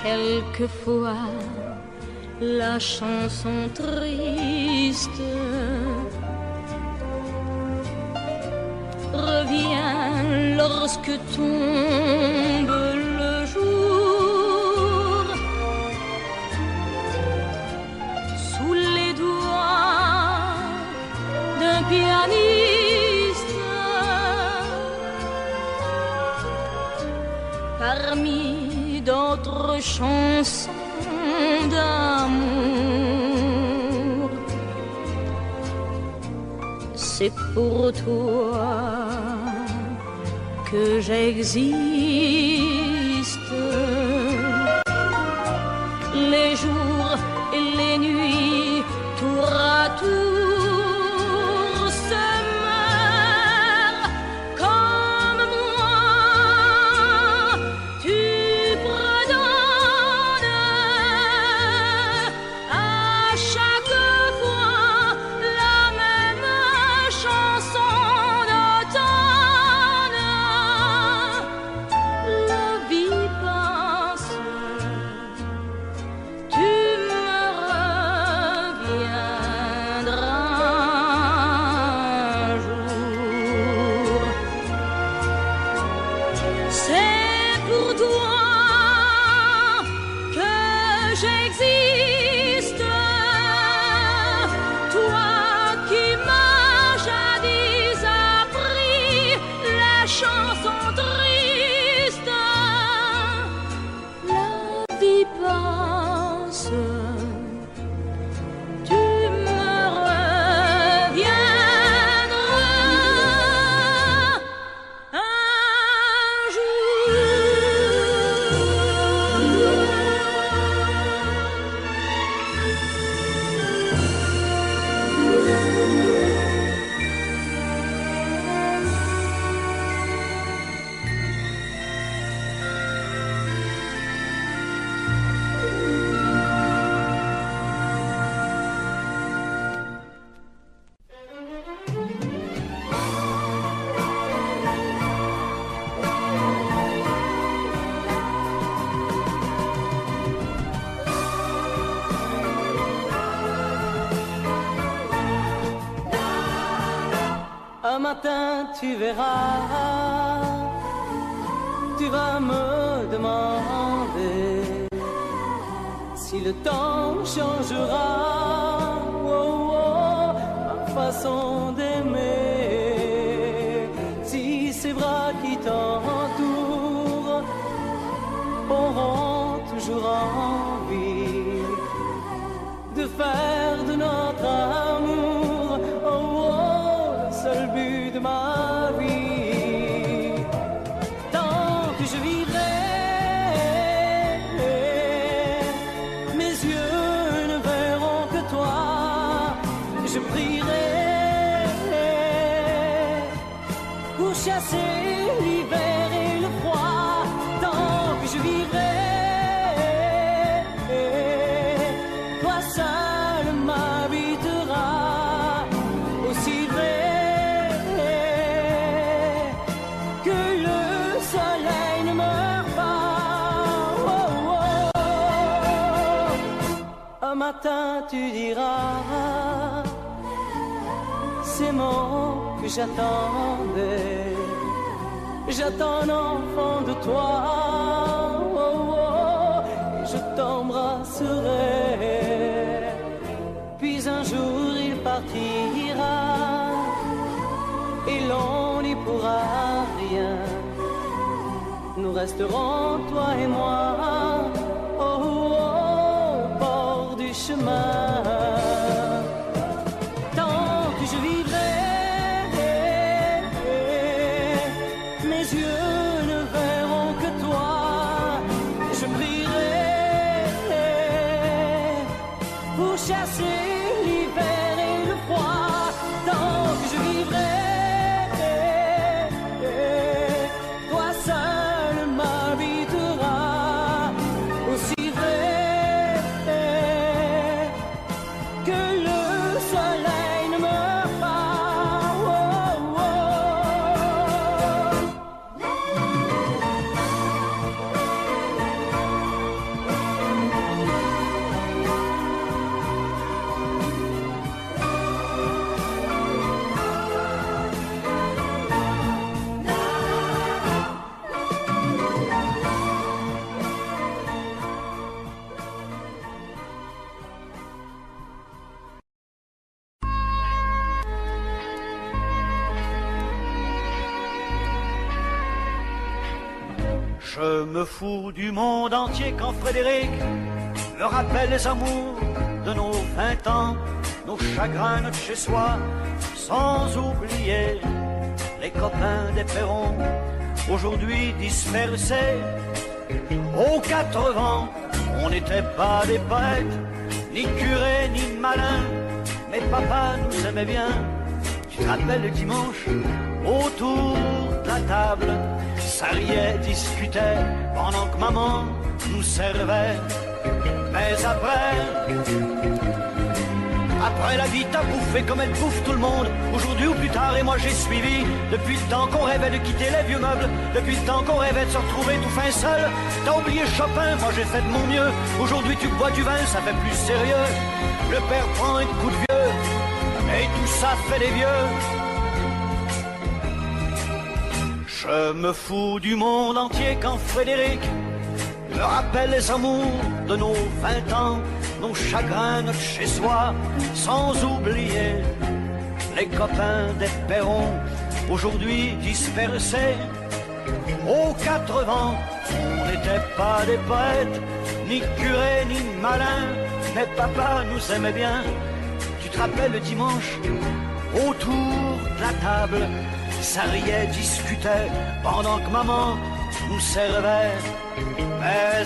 Quelquefois, la chanson triste revient lorsque tombe le jour. Sous les doigts d'un pianiste, parmi d'autres chansons d'amour. C'est pour toi que j'existe. Les jours et les nuits, tour à tour, se meurent comme moi. Tu redonnes à chaque fois la même chanson d'automne. La vie passe, tu me reviendras un jour. C'est pour toi que j'existe, toi qui m'as jadis appris la chanson triste. La vie passe, tu me reviendras un jour. Un matin tu verras, tu vas me demander si le temps changera ma façon d'aimer. aurons toujours envie de faire de notre amour, oh, oh, le seul but de ma vie. Tant que je vivrai, mes yeux ne verront que toi. Je prierai pour chasser l'hiver et le froid. Tant que je vivrai, toi seul m'habiteras. Aussi vrai que le soleil ne meurt pas. Oh, oh, oh. Un matin tu diras ces mots que j'attendais. J'attends un enfant de toi, oh, oh, et je t'embrasserai. Puis un jour il partira, et l'on n'y pourra rien. Nous resterons, toi et moi, oh, oh, au bord du chemin. Tant que je vivrai, mes yeux ne verront que toi. Je prierai pour chasser l'hiver et le froid. Tant que je vivrai, toi seul m'habiteras. Aussi vrai que le soleil ne meurt pas. Oh, oh. Je me fous du monde entier quand Frédéric me rappelle les amours de nos 20 ans, nos chagrins, notre chez-soi, sans oublier les copains des Perrons, aujourd'hui dispersés aux 4 vents. On n'était pas des poètes, ni curés, ni malins, mais papa nous aimait bien. Tu te rappelles le dimanche, autour de la table, ça riait, discutait, pendant que maman nous servait. Mais après la vie t'a bouffé comme elle bouffe tout le monde, aujourd'hui ou plus tard, et moi j'ai suivi. Depuis le temps qu'on rêvait de quitter les vieux meubles, depuis le temps qu'on rêvait de se retrouver tout fin seul. T'as oublié Chopin, moi j'ai fait de mon mieux. Aujourd'hui tu bois du vin, ça fait plus sérieux. Le père prend un coup de vieux, et tout ça fait des vieux. Je me fous du monde entier quand Frédéric me rappelle les amours de nos 20 ans, nos chagrins, notre chez-soi, sans oublier les copains des Perrons, aujourd'hui dispersés aux 4 vents. On n'était pas des poètes, ni curés, ni malins, mais papa nous aimait bien. Tu te rappelles le dimanche, autour de la table, ça riait, discutait, pendant que maman nous servait. Mais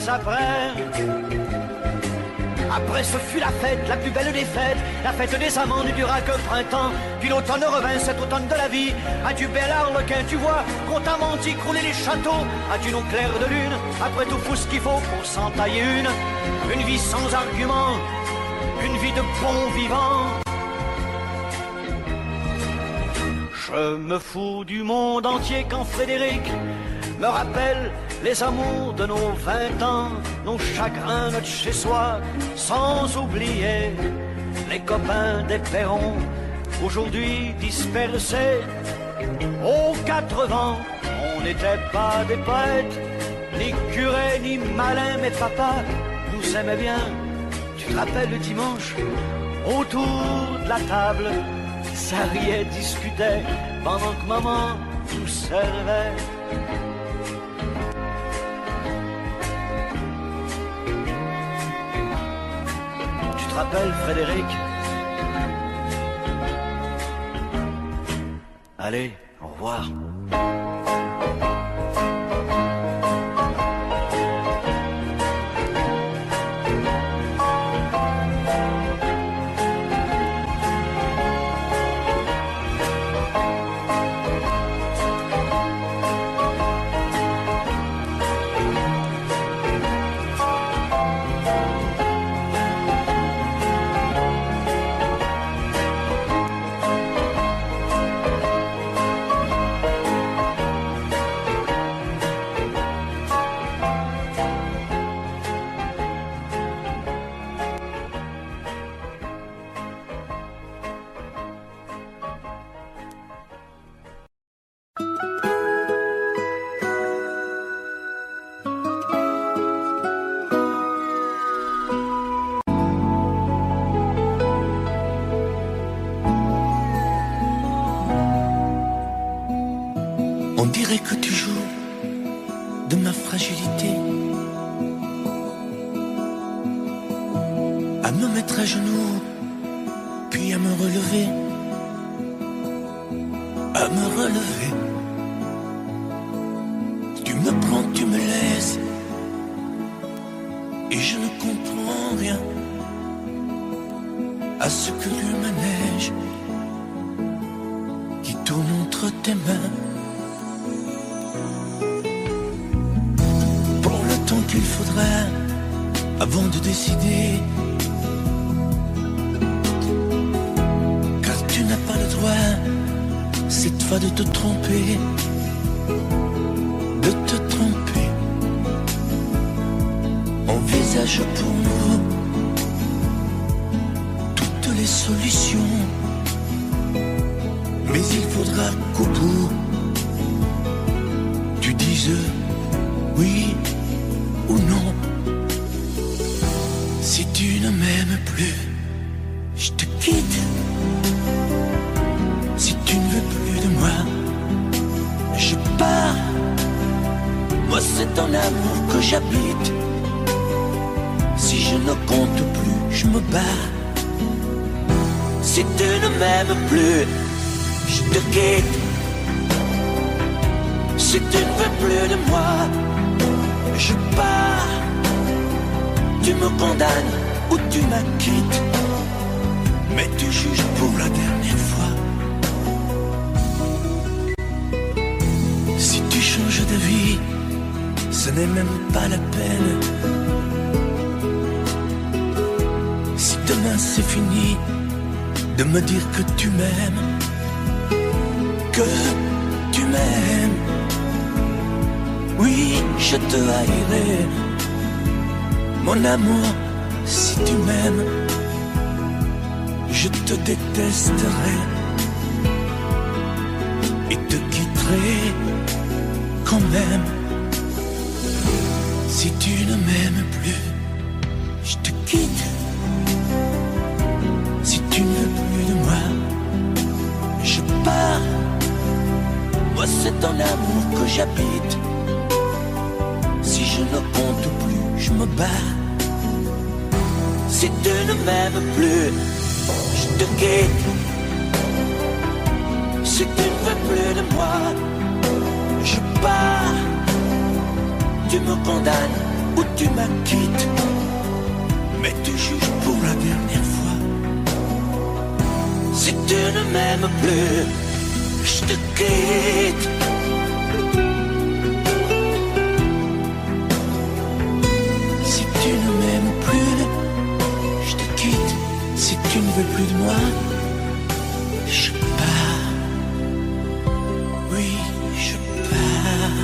après ce fut la fête, la plus belle des fêtes, la fête des amants ne dura que le printemps. Puis l'automne revint, cet automne de la vie. Adieu bel harlequin, tu vois, qu'on t'a menti, crouler les châteaux. Adieu nos clairs de lune, après tout faut ce qu'il faut pour s'en tailler une vie sans argument, une vie de bon vivant. Je me fous du monde entier quand Frédéric me rappelle les amours de nos 20 ans, nos chagrins, notre chez-soi, sans oublier les copains des Perrons, aujourd'hui dispersés aux 4 vents. On n'était pas des poètes, ni curés, ni malins, mais papa nous aimait bien. Tu te rappelles le dimanche, autour de la table, ça riait, discutait, pendant que maman nous servait. rappelle, Frédéric? Allez, au revoir. On dirait que tu joues de ma fragilité, à me mettre à genoux, puis à me relever, à me relever. Tu me prends, tu me laisses, et je ne comprends rien à ce que le manège qui tourne entre tes mains. Qu'il faudra avant de décider, car tu n'as pas le droit cette fois de te tromper, de te tromper. Envisage pour nous toutes les solutions, mais il faudra qu'au bout tu dises oui ou non. Si tu ne m'aimes plus, je te quitte. Si tu ne veux plus de moi, je pars. Moi c'est ton amour que j'habite. Si je ne compte plus, je me bats. Si tu ne m'aimes plus, je te quitte. Si tu ne veux plus de moi, je pars. Tu me condamnes ou tu m'acquittes, mais tu juges pour la dernière fois. Si tu changes de vie, ce n'est même pas la peine. Si demain c'est fini de me dire que tu m'aimes, que tu m'aimes, oui, je te haïrai, mon amour, si tu m'aimes, je te détesterai et te quitterai quand même. Si tu ne m'aimes plus, je te quitte. Si tu ne veux plus de moi, je pars. Moi c'est ton amour que j'habite. Si je ne compte plus, je me bats. Si tu ne m'aimes plus, je te quitte. Si tu ne veux plus de moi, je pars. Tu me condamnes ou tu m'acquittes, mais tu juges pour la dernière fois. Si tu ne m'aimes plus, je te quitte. Si tu ne m'aimes plus, je te quitte. Si tu ne veux plus de moi, je pars. Oui, je pars.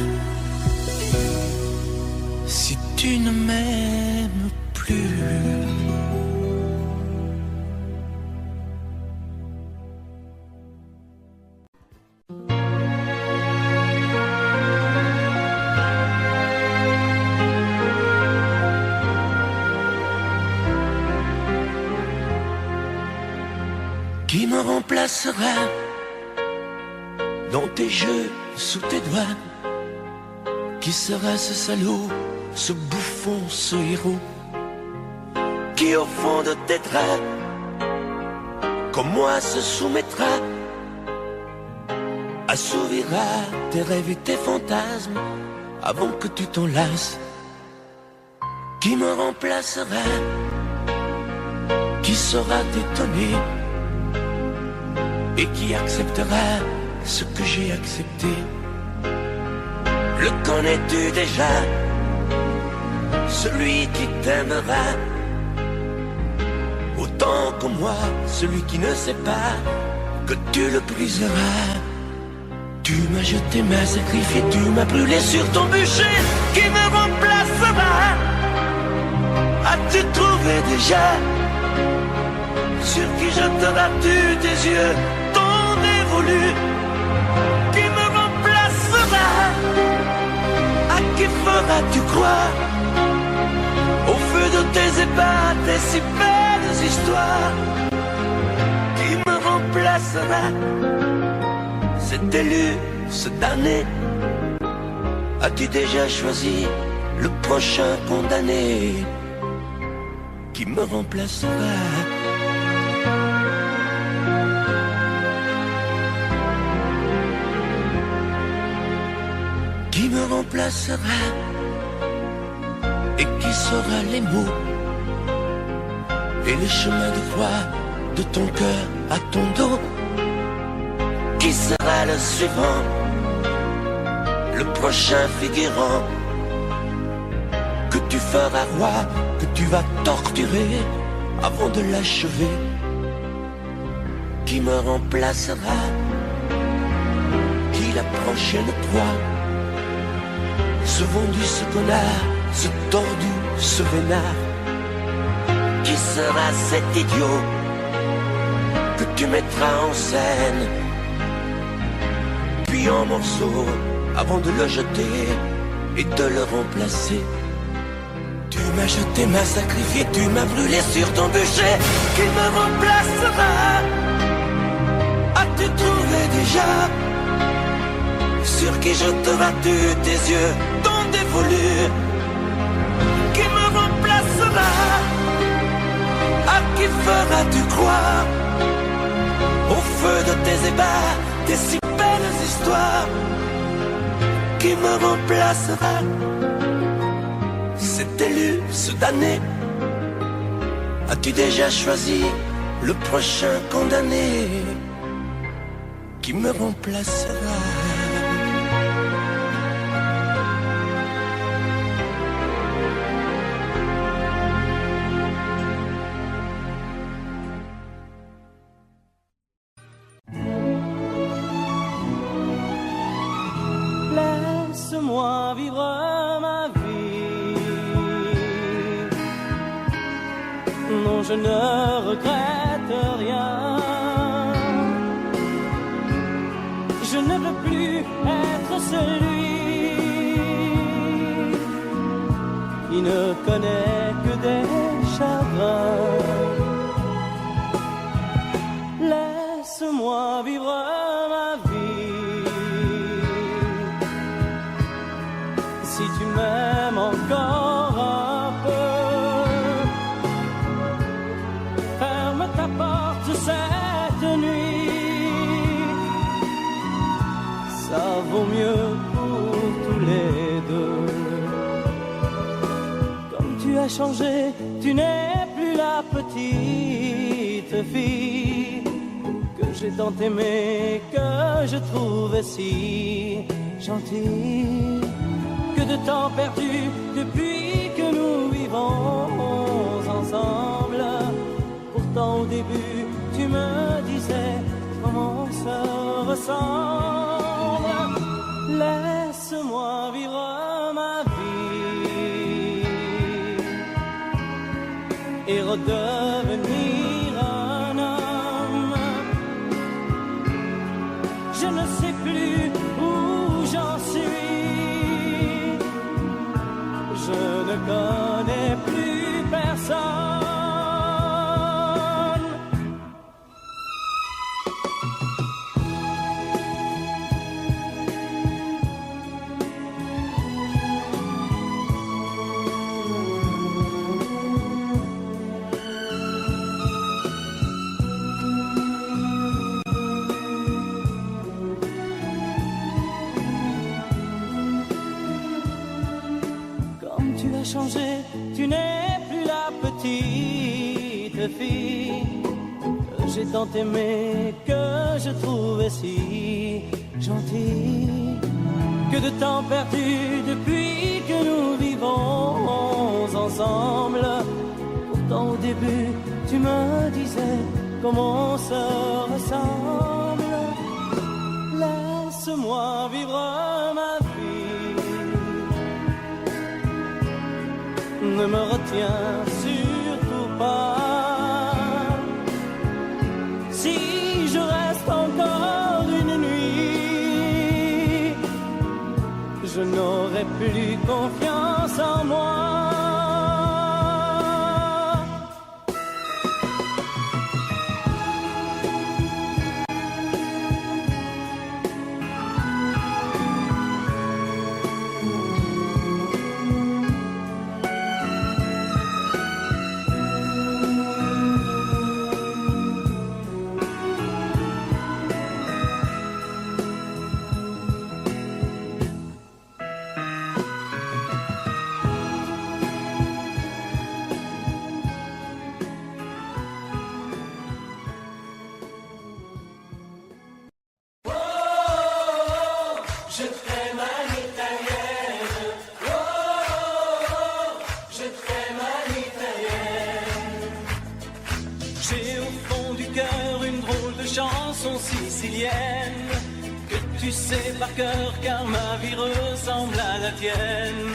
Si tu ne m'aimes plus. Qui me remplacera dans tes jeux, sous tes doigts? Qui sera ce salaud, ce bouffon, ce héros qui au fond de tes traits, comme moi se soumettra, assouvira tes rêves et tes fantasmes avant que tu t'en lasses. Qui me remplacera, qui saura t'étonner et qui acceptera ce que j'ai accepté. Le connais-tu déjà, celui qui t'aimera autant que moi, celui qui ne sait pas que tu le briseras. Tu m'as jeté, m'as sacrifié, tu m'as brûlé sur ton bûcher. Qui me remplacera? As-tu trouvé déjà sur qui jetteras-tu tes yeux ton dévolu? Qui me remplacera? À qui feras-tu croire au feu de tes ébats, tes si belles histoires? Qui me remplacera? Cet élu, ce damné, as-tu déjà choisi le prochain condamné? Qui me remplacera? Qui me remplacera? Et qui saura les mots et les chemins de croix de ton cœur à ton dos? Qui sera le suivant, le prochain figurant que tu feras roi, que tu vas torturer avant de l'achever? Qui me remplacera? Qui la prochaine proie? Ce vendu, ce connard, ce tordu, ce vénard? Qui sera cet idiot que tu mettras en scène, puis en morceaux, avant de le jeter et de le remplacer? Tu m'as jeté, m'as sacrifié, tu m'as brûlé sur ton bûcher. Qui me remplacera? As-tu trouvé déjà sur qui jetteras-tu tes yeux ton dévolu? Qui me remplacera? À qui feras-tu croire au feu de tes ébats, tes si belles histoires? Qui me remplacera? Cet élu, ce damné, as-tu déjà choisi le prochain condamné? Qui me remplacera? Laisse-moi vivre ma vie. Non, je ne regrette rien. Je ne veux plus être celui qui ne connaît que des chagrins. Laisse-moi vivre ma vie. Si tu m'aimes encore un peu, ferme ta porte cette nuit. Ça vaut mieux pour tous les deux. Comme tu as changé, tu n'es plus la petite fille que j'ai tant aimée, que je trouvais si gentille. Que de temps perdu depuis que nous vivons ensemble. Pourtant au début tu me disais comment on se ressemble. Laisse-moi vivre ma vie et redevenir un homme. Je ne sais plus où j'en suis. Je ne connais plus personne. changé, tu n'es plus la petite fille que j'ai tant aimée, que je trouvais si gentille. Que de temps perdu depuis que nous vivons ensemble. Pourtant au début tu me disais comment on se ressemble. Laisse-moi vivre ma vie, ne me retiens surtout pas. Si je reste encore une nuit, je n'aurai plus confiance en moi. Sicilienne, que tu sais par cœur car ma vie ressemble à la tienne.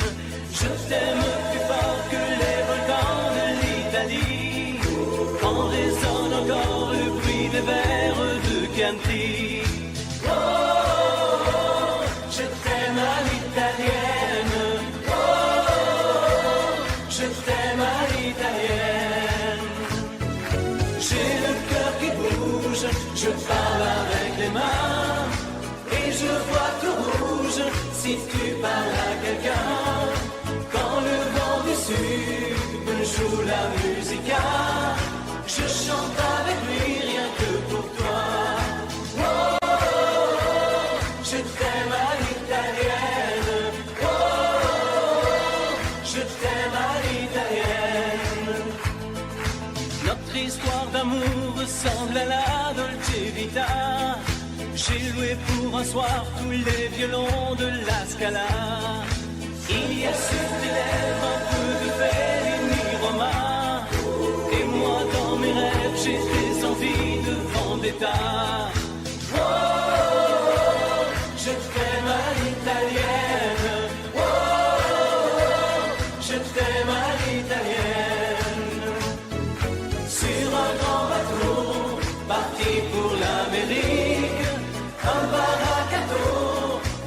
Je t'aime plus fort que les volcans de l'Italie, quand résonne encore le bruit des vers de Chianti. Oh, je t'aime à l'italienne. Oh, je t'aime à l'italienne. J'ai le cœur qui bouge, je parle avec les mains et je vois tout rouge si tu parles à quelqu'un. Quand le vent du sud me joue la musica, je chante avec lui rien que pour toi. Oh, je t'aime à l'italienne. Oh, je t'aime à l'italienne. Notre histoire d'amour ressemble à la Dolce Vita. J'ai loué pour un soir tous les violons de la Scala. Il y a sur tes lèvres un peu de Fellini Roma. Et moi dans mes rêves j'ai des envies de vendetta. Oh, je t'aime à l'italienne. Oh, je t'aime à l'italienne. Sur un grand bateau parti pour l'Amérique, un baracato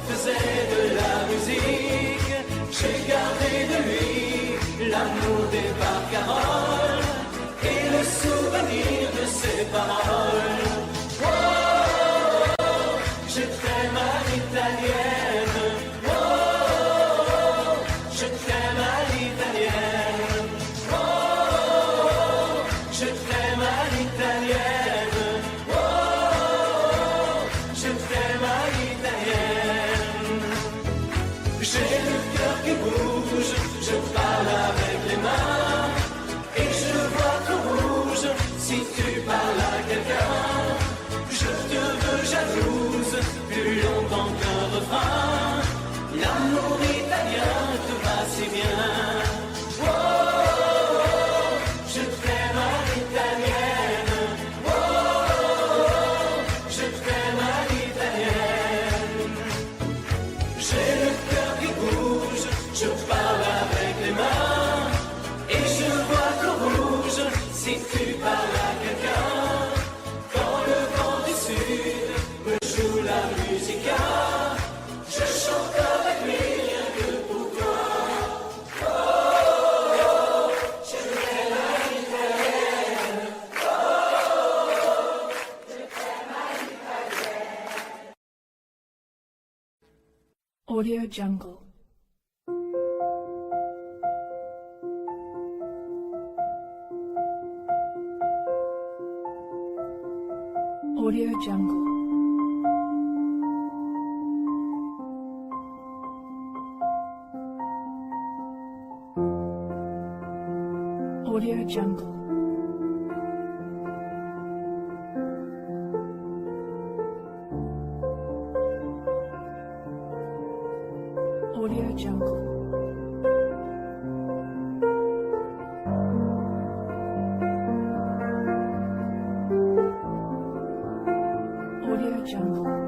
faisait de la musique. J'ai gardé de lui l'amour des barcaroles et le souvenir de ses paroles. Oh, je t'aime à l'italienne. Oh, je t'aime à l'italienne. Oh, je t'aime à l'italienne. Oh, je t'aime à l'italienne. J'ai le cœur qui bouge, je parle avec les mains et je vois tout rouge si tu parles à quelqu'un. Je te veux jalouse plus longtemps qu'un refrain. L'amour italien te va si bien. Oh, je t'aime à l'italienne. Oh, je t'aime à l'italienne. J'ai le cœur qui bouge, je parle avec les mains et je vois tout rouge si tu parles à quelqu'un. Quand le vent du sud me joue la musica, je chante avec lui rien que pour toi. Oh, je t'aime à l'italienne. Oh, je t'aime à l'italienne. Audio Jungle. Audio Jungle. Audio Jungle. Audio Jungle. Audio Jungle.